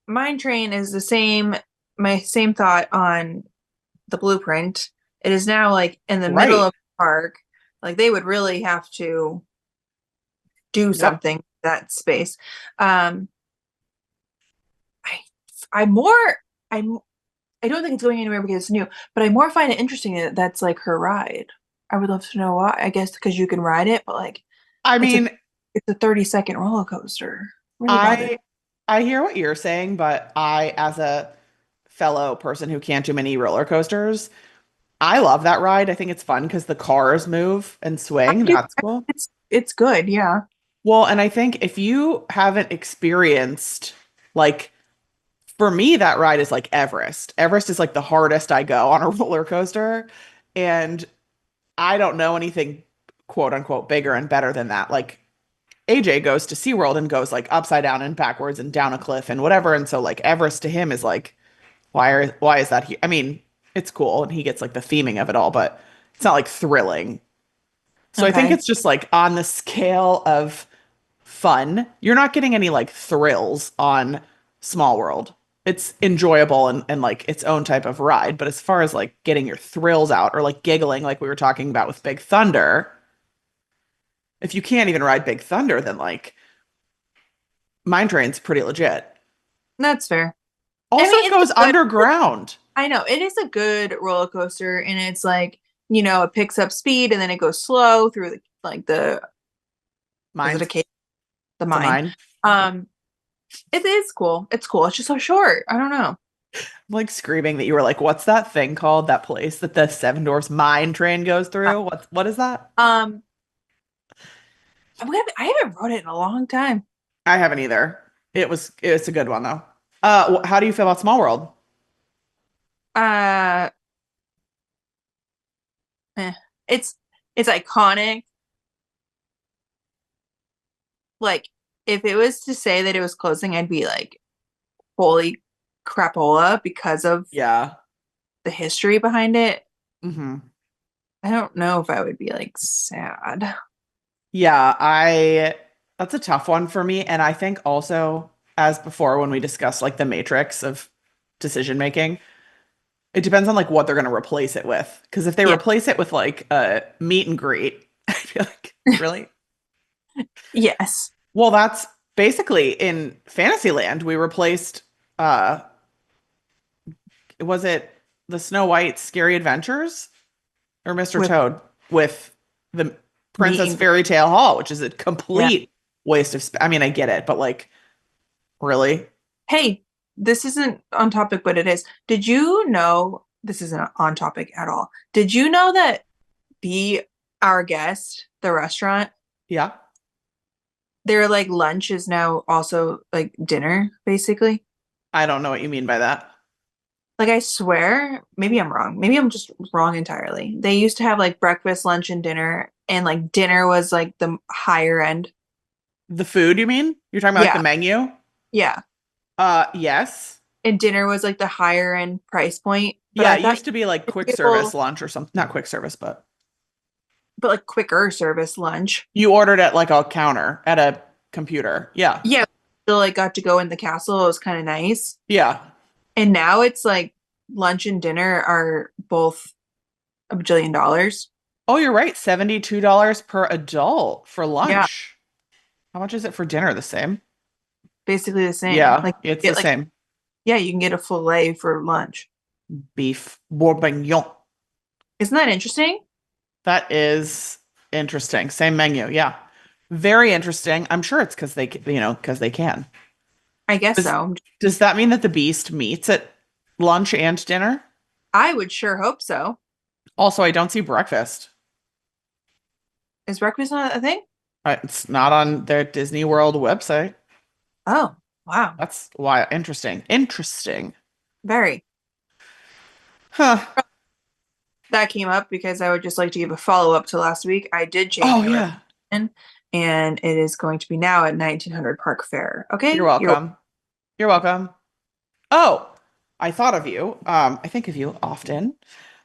A: Mine Train is the same. My same thought on the blueprint. It is now like in the middle
B: Right.
A: of the park. Like they would really have to do
B: Yep.
A: something with that space. Um, I I'm more I'm I don't think it's going anywhere because it's new, but I more find it interesting that that's like her ride. I would love to know why. I guess because you can ride it, but like
B: I
A: it's a
B: mean,
A: 30-second roller coaster. Really bothered.
B: I I hear what you're saying, but I, as a fellow person who can't do many roller coasters, I love that ride. I think it's fun because the cars move and
A: I
B: swing.
A: do.
B: That's cool.
A: It's good. Yeah.
B: Well, and I think if you haven't experienced, like, for me, that ride is like Everest. Everest is like the hardest I go on a roller coaster. And I don't know anything quote unquote bigger and better than that. Like, AJ goes to SeaWorld and goes like upside down and backwards and down a cliff and whatever. And so, like, Everest to him is like, why is that here? I mean, it's cool and he gets like the theming of it all, but it's not like thrilling. So I think
A: Okay.
B: it's just like on the scale of fun, you're not getting any like thrills on Small World. It's enjoyable and like its own type of ride. But as far as like getting your thrills out or like giggling, like we were talking about with Big Thunder, if you can't even ride Big Thunder, then like Mine Train's pretty legit.
A: That's fair. I
B: Also,
A: mean,
B: it
A: it's a
B: goes
A: good,
B: underground.
A: I know it is a good roller coaster, and it's like, it picks up speed and then it goes slow through the is it a
B: Mine's
A: cave? The
B: it's a
A: mine.
B: mine.
A: Um, it is cool. It's cool. It's just so short. I don't know.
B: I'm like screaming that you were like, what's that thing called? That place that the Seven Dwarfs Mine Train goes through? What is that?
A: Um, I haven't rode it in a long time.
B: I haven't either. It's a good one though. How do you feel about Small World?
A: Uh, eh. It's it's iconic. Like, if it was to say that it was closing, I'd be like, holy crapola, because of
B: Yeah.
A: the history behind it.
B: Hmm.
A: I don't know if I would be like sad.
B: Yeah, I that's a tough one for me. And I think also, as before when we discussed like the matrix of decision making, it depends on like what they're gonna replace it with. Because if they
A: Yeah.
B: replace it with like a meet and greet, I feel like really.
A: Yes.
B: Well, that's basically in Fantasyland, we replaced uh was it the Snow White Scary Adventures or Mr.
A: With
B: Toad with the
A: meet
B: Princess
A: and greet.
B: Fairy Tale Hall, which is a
A: Yeah.
B: complete waste of I mean, I get it, but like really?
A: Hey, this isn't on topic, but it is. Did you know this isn't on topic at all? Did you know that Be Our Guest, the restaurant,
B: Yeah.
A: their like lunch is now also like dinner, basically?
B: I don't know what you mean by that.
A: Like, I swear, maybe I'm wrong. Maybe I'm just wrong entirely. They used to have like breakfast, lunch, and dinner, and like dinner was like the higher end.
B: The food, you mean? You're talking about like the
A: Yeah,
B: menu?
A: yeah.
B: Yes.
A: And dinner was like the higher end price point. But
B: Yeah,
A: I
B: it
A: thought
B: used to be like
A: you
B: quick
A: were able,
B: service lunch or something. Not quick service,
A: but like quicker service lunch.
B: you ordered at like a counter at a computer. Yeah.
A: Yeah, still like got to go in the castle. It was kind of nice.
B: Yeah.
A: And now it's like lunch and dinner are both a bajillion dollars.
B: Oh, you're right. $72 per adult for
A: Yeah,
B: lunch. How much is it for dinner? The same?
A: basically the same.
B: Yeah,
A: Like,
B: it's the
A: get like,
B: same.
A: yeah, you can get a filet for lunch.
B: Beef bourguignon.
A: Isn't that interesting?
B: That is interesting. Same menu. Yeah. Very interesting. I'm sure it's because because they can.
A: I guess
B: Does
A: so.
B: does that mean that the Beast meets at lunch and dinner?
A: I would sure hope so.
B: Also, I don't see breakfast.
A: Is breakfast not a thing?
B: It's not on their Disney World website.
A: Oh, wow.
B: That's why interesting. Interesting.
A: Very.
B: Huh.
A: That came up because I would just like to give a follow up to last week. I did change
B: Oh
A: my
B: yeah.
A: reservation, and it is going to be now at 1900 Park Fair.
B: You're
A: Okay? You're
B: welcome. You're welcome. Oh, I thought of you. I think of you often.
A: welcome.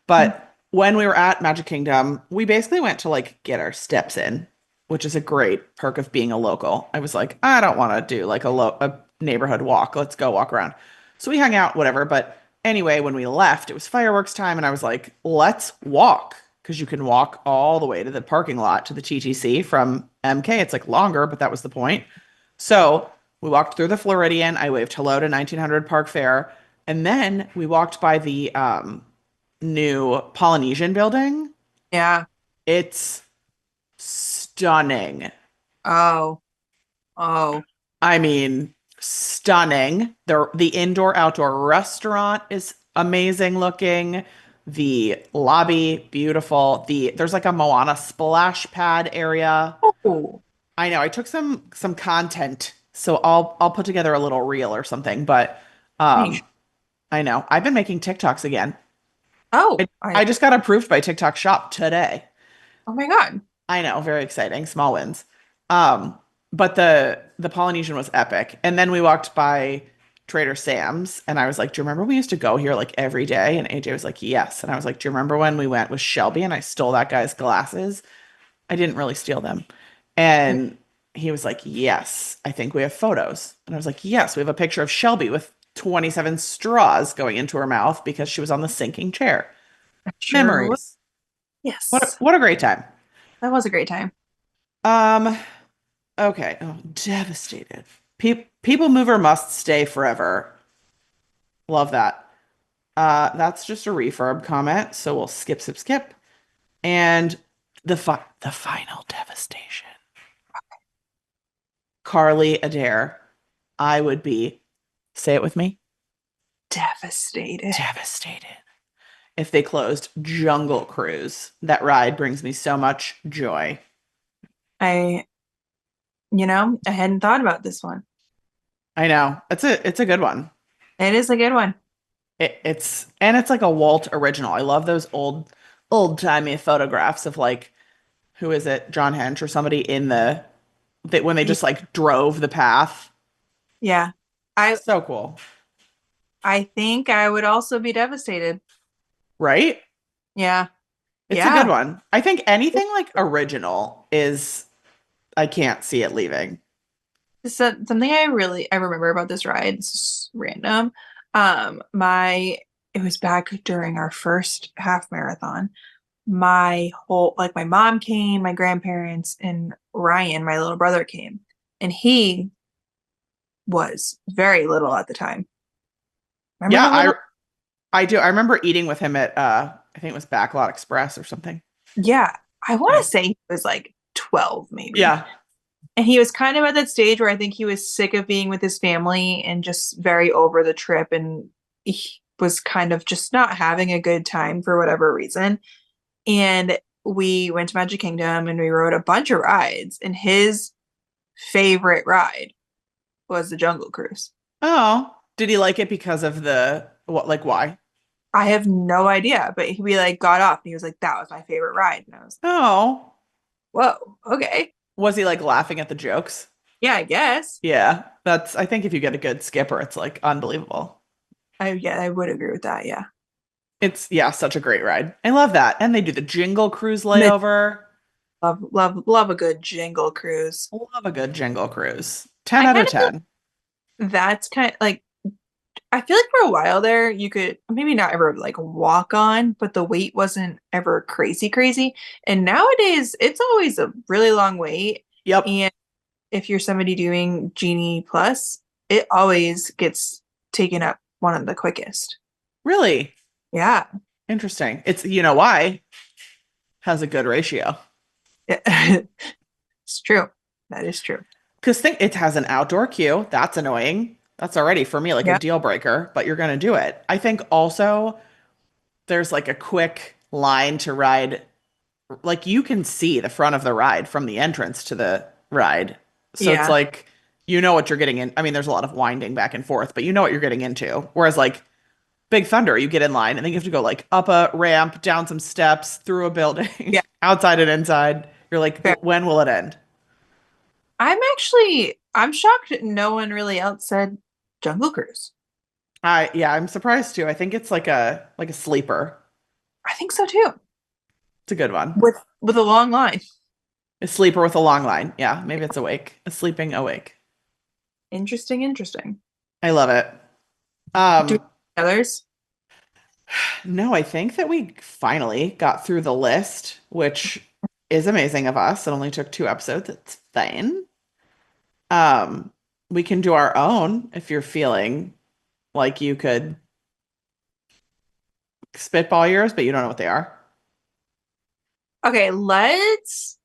B: But when we were at Magic Kingdom, we basically went to like get our steps in, which is a great perk of being a local. I was like, I don't want to do like a neighborhood walk. Let's go walk around. So we hung out, whatever. But anyway, when we left, it was fireworks time, and I was like, let's walk because you can walk all the way to the parking lot to the TTC from MK. It's like longer, but that was the point. So we walked through the Floridian. I waved hello to 1900 Park Fair, and then we walked by the new Polynesian building.
A: Yeah.
B: It's stunning.
A: Oh, oh.
B: I mean, stunning. The indoor outdoor restaurant is amazing looking. The lobby, beautiful. There's like a Moana splash pad area.
A: Oh,
B: I know. I took some content, so I'll put together a little reel or something, but
A: nice.
B: um I know. I've been making TikToks again.
A: Oh,
B: I just got approved by TikTok Shop today.
A: oh my God.
B: I know, very exciting, small wins. Um, but the Polynesian was epic. And then we walked by Trader Sam's and I was like, "Do you remember we used to go here like every day?" And AJ was like, "Yes." And I was like, "Do you remember when we went with Shelby and I stole that guy's glasses?" I didn't really steal them. And he was like, "Yes, I think we have photos." And I was like, "Yes, we have a picture of Shelby with 27 straws going into her mouth because she was on the sinking chair."
A: Sure would.
B: Memories.
A: Yes.
B: What a great time.
A: That was a great time.
B: Um, okay. Oh, devastated. People mover must stay forever. Love that. That's just a refurb comment, so we'll skip. And the final devastation. Carly Adair. I would be, say it with me,
A: Devastated.
B: devastated if they closed Jungle Cruise. That ride brings me so much joy.
A: I, I hadn't thought about this one.
B: I know. It's a good one.
A: It is a good one.
B: It's like a Walt original. I love those old-timey photographs of like who is it? John Hench or somebody in the that when they
A: Y-
B: just like drove the path.
A: Yeah. I
B: So cool.
A: I think I would also be devastated.
B: Right?
A: Yeah.
B: It's a good
A: Yeah.
B: one. I think anything like original is I can't see it leaving.
A: Something I remember about this ride, it's just random. My it was back during our first half marathon. My whole like my mom came, my grandparents, and Ryan, my little brother came. And he was very little at the time. Remember
B: Yeah,
A: how little?
B: I do. I remember eating with him at I think it was Backlot Express or something.
A: Yeah. I want
B: Yeah.
A: to say he was like 12 maybe.
B: Yeah.
A: And he was kind of at that stage where I think he was sick of being with his family and just very over the trip. And he was kind of just not having a good time for whatever reason. And we went to Magic Kingdom and we rode a bunch of rides. And his favorite ride was the Jungle Cruise.
B: Oh, did he like it because of the what like why?
A: I have no idea, but we like got off and he was like, that was my favorite ride. And I was,
B: Oh.
A: whoa, okay.
B: Was he like laughing at the jokes?
A: Yeah, I guess.
B: Yeah. That's I think if you get a good skipper, it's like unbelievable.
A: I would agree with that. Yeah.
B: It's yeah, such a great ride. I love that. And they do the Jingle Cruise
A: Miss-
B: layover.
A: love a good Jingle Cruise.
B: Love a good Jingle Cruise. 10
A: I
B: out
A: kind
B: of
A: of feel
B: 10.
A: that's kind of like I feel like for a while there you could maybe not ever like walk on, but the wait wasn't ever crazy crazy. And nowadays it's always a really long wait.
B: Yep.
A: And if you're somebody doing Genie Plus, it always gets taken up one of the quickest.
B: Really
A: Yeah.
B: interesting. It's you know why? Has a good ratio.
A: It's true. That is true.
B: Because think it has an outdoor queue. That's annoying. That's already for me like a
A: Yeah.
B: deal breaker, but you're gonna do it. I think also there's like a quick line to ride. Like you can see the front of the ride from the entrance to the ride. So it's
A: Yeah.
B: like you know what you're getting in. I mean, there's a lot of winding back and forth, but you know what you're getting into. Whereas like Big Thunder, you get in line and then you have to go like up a ramp, down some steps, through a building,
A: Yeah.
B: outside and inside. You're like,
A: Fair.
B: when will it end?
A: I'm shocked that no one really else said Jungle Cruise.
B: Yeah, I'm surprised too. I think it's like a sleeper.
A: I think so too.
B: It's a good one.
A: With a long line.
B: A sleeper with a long line. Yeah, maybe it's awake. A sleeping awake.
A: Interesting, interesting.
B: I love it.
A: Do others?
B: No, I think that we finally got through the list, which is amazing of us. It only took 2 episodes. It's fine. Um, we can do our own if you're feeling like you could spitball yours, but you don't know what they are.
A: Okay, let's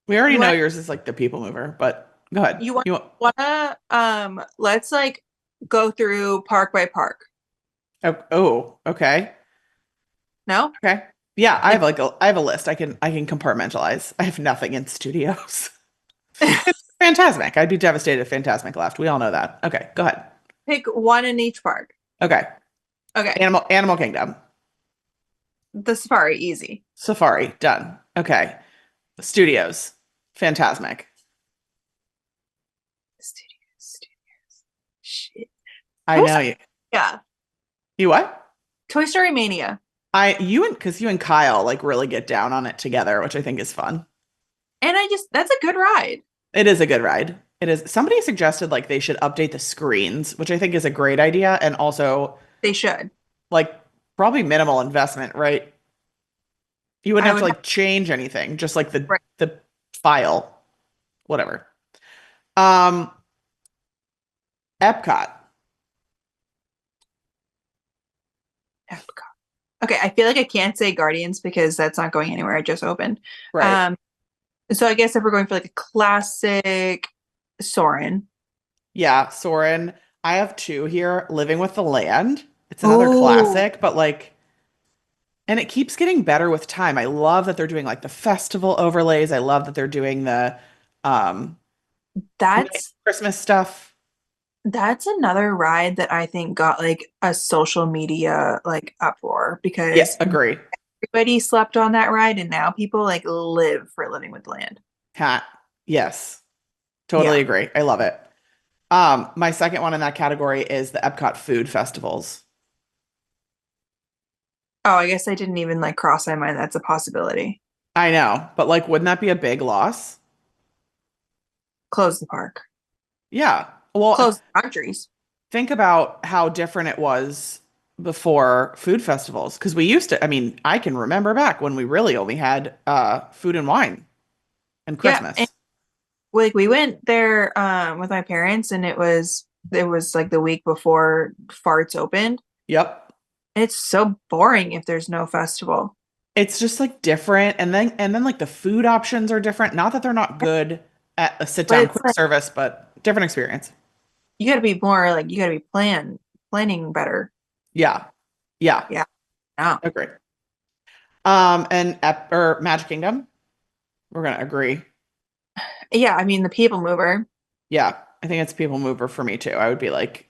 B: We already
A: you
B: know
A: want
B: yours is like the people mover, but go ahead.
A: you want
B: You want,
A: wanna let's like go through park by park.
B: okay.
A: No?
B: Okay. Yeah,
A: Like
B: I have a list. I can compartmentalize. I have nothing in studios. It's Fantasmic. I'd be devastated if Fantasmic left. We all know that. Okay, go ahead.
A: pick one in each park.
B: Okay.
A: Okay.
B: Animal Kingdom.
A: The safari, easy.
B: Safari, done. Okay. Studios. Fantasmic.
A: Studios. Shit.
B: I
A: Toy
B: know
A: Story,
B: you.
A: yeah,
B: You what?
A: Toy Story Mania.
B: Because you and Kyle like really get down on it together, which I think is fun.
A: And that's a good ride.
B: It is a good ride. It is. Somebody suggested like they should update the screens, which I think is a great idea, and also
A: They should.
B: like probably minimal investment, right? You wouldn't
A: I
B: have to
A: would,
B: like change anything, just like the
A: right,
B: the file, whatever. Um, Epcot.
A: Epcot. Okay, I feel like I can't say Guardians because that's not going anywhere. It just opened.
B: Right.
A: Um, so I guess if we're going for like a classic Soren.
B: Yeah, Soren. I have two here, Living with the Land. It's another
A: Oh,
B: classic, but like and it keeps getting better with time. I love that they're doing like the festival overlays. I love that they're doing the um
A: that's
B: Christmas stuff.
A: that's another ride that I think got like a social media like uproar
B: Yeah,
A: because
B: agree.
A: everybody slept on that ride and now people like live for Living with the Land.
B: Hat. Yes. Totally
A: Yeah.
B: agree. I love it. My second one in that category is the Epcot food festivals.
A: Oh, I guess I didn't even like cross my mind that's a possibility.
B: I know, but like, wouldn't that be a big loss?
A: Close the park.
B: Yeah. Well,
A: Close the countries.
B: think about how different it was before food festivals. Because we used to, I mean, I can remember back when we really only had food and wine and
A: Yeah. And
B: Christmas.
A: like we went there with my parents and it was like the week before farts opened.
B: Yep.
A: It's so boring if there's no festival.
B: It's just like different. And then like the food options are different. Not that they're not good at a sit
A: But
B: down
A: it's
B: quick
A: like
B: service, but different experience.
A: you gotta be more like you gotta be planning better.
B: Yeah. Yeah.
A: Yeah. No.
B: Agree. And or Magic Kingdom, we're gonna agree.
A: Yeah, I mean the people mover.
B: Yeah, I think it's people mover for me too. I would be like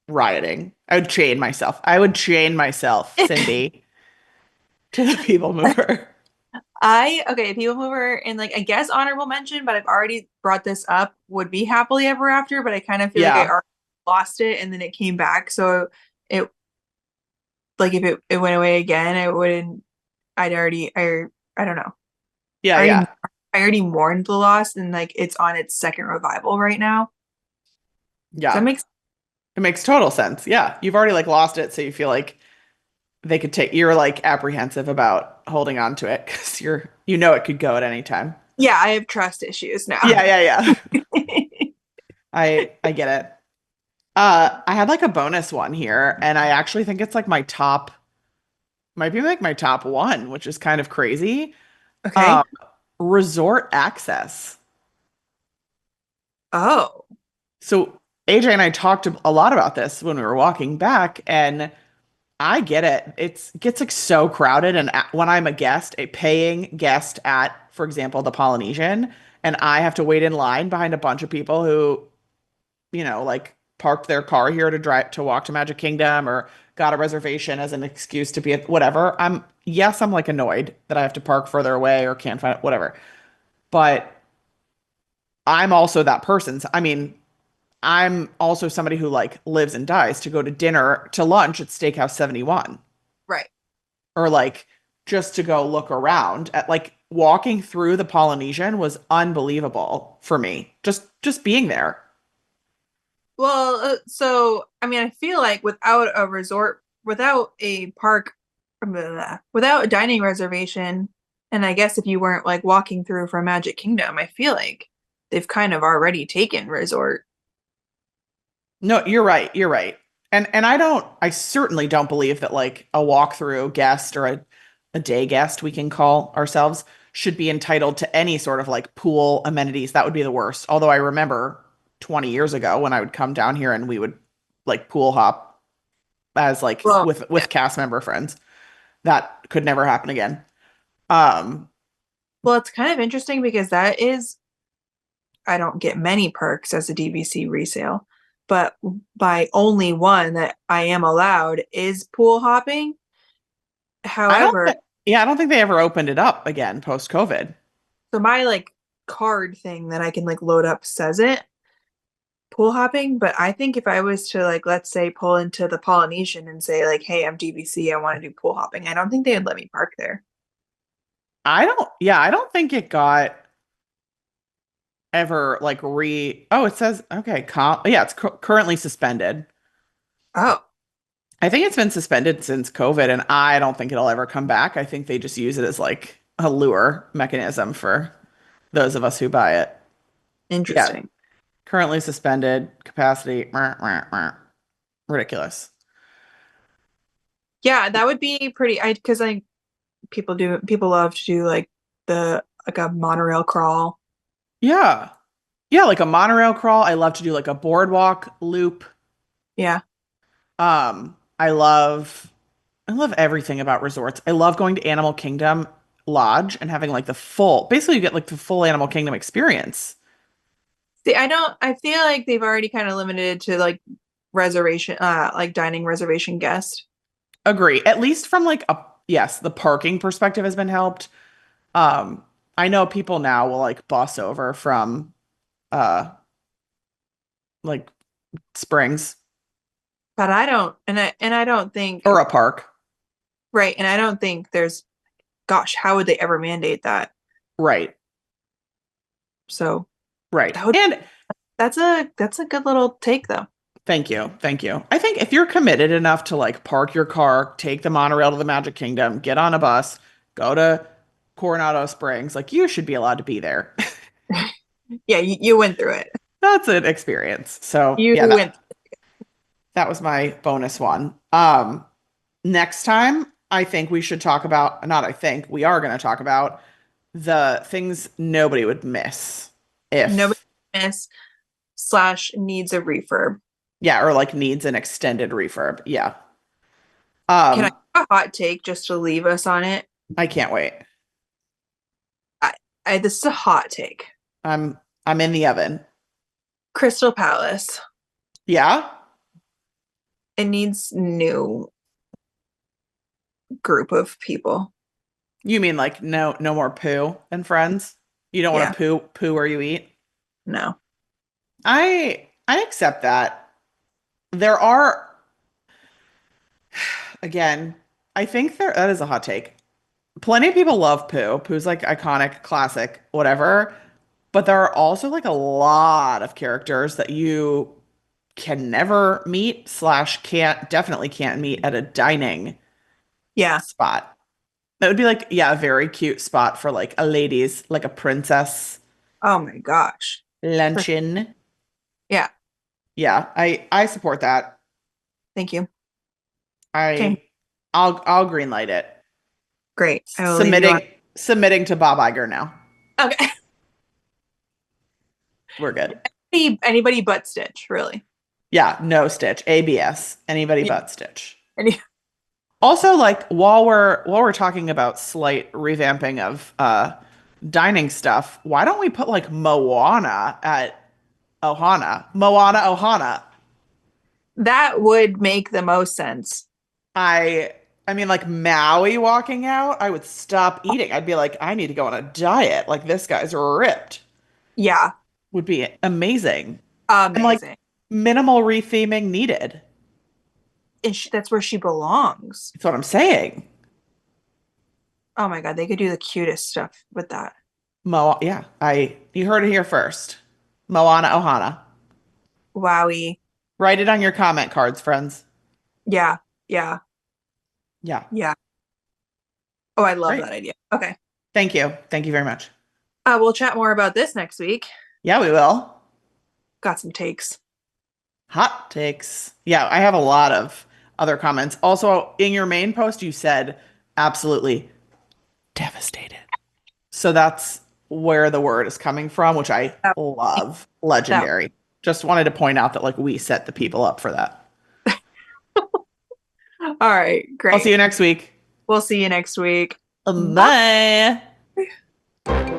B: rioting. I would chain myself. I would chain myself, Cindy, to the people mover.
A: Okay, people mover and like I guess honorable mention, but I've already brought this up, would be happily ever after, but I kind of feel like I
B: Yeah.
A: already lost it and then it came back. So it like if it went away again, I wouldn't I don't know.
B: Yeah,
A: I already
B: yeah.
A: I already mourned the loss and like it's on its second revival right now. So that
B: Yeah.
A: makes
B: It makes total sense. Yeah. You've already like lost it, so you feel like they could take you're like apprehensive about holding on to it because you know it could go at any time.
A: yeah, I have trust issues now.
B: Yeah, yeah, yeah. I get it. I had like a bonus one here, and I actually think it's like my top, might be like my top one, which is kind of crazy. Um,
A: Okay.
B: resort access.
A: Oh,
B: So AJ and I talked a lot about this when we were walking back, and I get it. It gets like so crowded, and when I'm a guest, a paying guest at, for example, the Polynesian, and I have to wait in line behind a bunch of people who, like parked their car here to drive to walk to Magic Kingdom or got a reservation as an excuse to be at whatever. I'm like annoyed that I have to park further away or can't find whatever. But I'm also that person. I mean, I'm also somebody who like lives and dies to go to dinner to lunch at Steakhouse 71
A: right.
B: or like just to go look around at like walking through the Polynesian was unbelievable for me. Just being there.
A: Well, so I mean, I feel like without a resort, without a park, without a dining reservation, and I guess if you weren't like walking through from Magic Kingdom, I feel like they've kind of already taken resort.
B: No, you're right. You're right. And I certainly don't believe that like a walkthrough guest or a day guest we can call ourselves should be entitled to any sort of like pool amenities. That would be the worst. Although I remember 20 years ago when I would come down here and we would like pool hop as like
A: Well, yeah.
B: with cast member friends. That could never happen again. Um,
A: Well, it's kind of interesting because that is I don't get many perks as a DVC resale, but by only one that I am allowed is pool hopping.
B: I don't
A: However,
B: think yeah, I don't think they ever opened it up again post COVID.
A: so my like card thing that I can like load up says it. pool hopping, but I think if I was to like, let's say, pull into the Polynesian and say like, "Hey, I'm DVC, I want to do pool hopping," I don't think they would let me park there.
B: I don't think it got ever like oh, it says, okay, yeah, it's currently suspended.
A: Oh,
B: I think it's been suspended since COVID, and I don't think it'll ever come back. I think they just use it as like a lure mechanism for those of us who buy it. Yeah,
A: interesting.
B: currently suspended capacity. Ridiculous.
A: Yeah, that would be pretty. I because I people love to do like the like a monorail crawl.
B: Yeah. Yeah, like a monorail crawl. I love to do like a boardwalk loop.
A: Yeah.
B: I love everything about resorts. I love going to Animal Kingdom Lodge and having like the full, basically you get like the full Animal Kingdom experience.
A: See, I don't. I feel like they've already kind of limited it to like reservation, like dining reservation guest.
B: Agree. At least from like a, yes, the parking perspective has been helped. Um, I know people now will like bus over from uh like Springs
A: But I don't, and I don't think
B: or a park.
A: right, and I don't think there's. Gosh, how would they ever mandate that?
B: Right.
A: So
B: Right.
A: that would
B: And
A: that's a good little take though.
B: thank you. Thank you. I think if you're committed enough to like park your car, take the monorail to the Magic Kingdom, get on a bus, go to Coronado Springs, like you should be allowed to be there.
A: Yeah, you went through it.
B: That's an experience. So
A: You
B: yeah,
A: went.
B: that was my bonus one. Next time, I think we should talk about, not I think, we are going to talk about the things nobody would miss
A: Nobody
B: if,
A: miss slash needs a refurb.
B: yeah, or like needs an extended refurb. Yeah.
A: Can I
B: Um,
A: have a hot take just to leave us on it?
B: I can't wait.
A: I, this is a hot take.
B: I'm in the oven.
A: Crystal Palace.
B: Yeah.
A: It needs new group of people.
B: You mean like no more poo and friends? You don't want
A: Yeah,
B: to poo where you eat?
A: no.
B: I accept that. There are, again, I think that is a hot take. Plenty of people love poo. Poo's like iconic, classic, whatever. But there are also like a lot of characters that you can never meet slash definitely can't meet at a dining
A: Yeah.
B: spot. That would be like, yeah, a very cute spot for like a ladies, like a princess
A: Oh my gosh. For,
B: luncheon.
A: yeah.
B: Yeah, I support that.
A: Thank you. Okay.
B: I I'll green light it.
A: Great. I will leave you on.
B: Submitting to Bob Iger now.
A: Okay.
B: We're good.
A: Anybody but Stitch, really.
B: Yeah, no Stitch. ABS. Anybody
A: Yeah.
B: but Stitch.
A: Any,
B: Also, like while we're talking about slight revamping of dining stuff, why don't we put like Moana at Ohana? Moana Ohana.
A: that would make the most sense.
B: I I mean like Maui walking out, I would stop eating. I'd be like, I need to go on a diet. Like this guy's ripped.
A: Yeah.
B: Would be amazing. And like
A: Amazing.
B: minimal retheming needed.
A: And that's where she belongs.
B: That's what I'm saying.
A: Oh my God. They could do the cutest stuff with that.
B: Yeah, I you heard it here first. Moana Ohana.
A: Wowie.
B: Write it on your comment cards, friends.
A: Yeah. Yeah.
B: Yeah.
A: Yeah. Oh, I love
B: Great.
A: that idea. Okay.
B: Thank you. Thank you very much.
A: We'll chat more about this next week.
B: Yeah, we will.
A: Got some takes.
B: Hot takes. Yeah, I have a lot of other comments. Also, in your main post, you said absolutely devastated. So that's where the word is coming from, which I
A: That,
B: love.
A: that.
B: Legendary. Just wanted to point out that like we set the people up for that.
A: All right.
B: I'll see
A: Great.
B: you next week.
A: We'll see you next week. Bye.
B: Bye.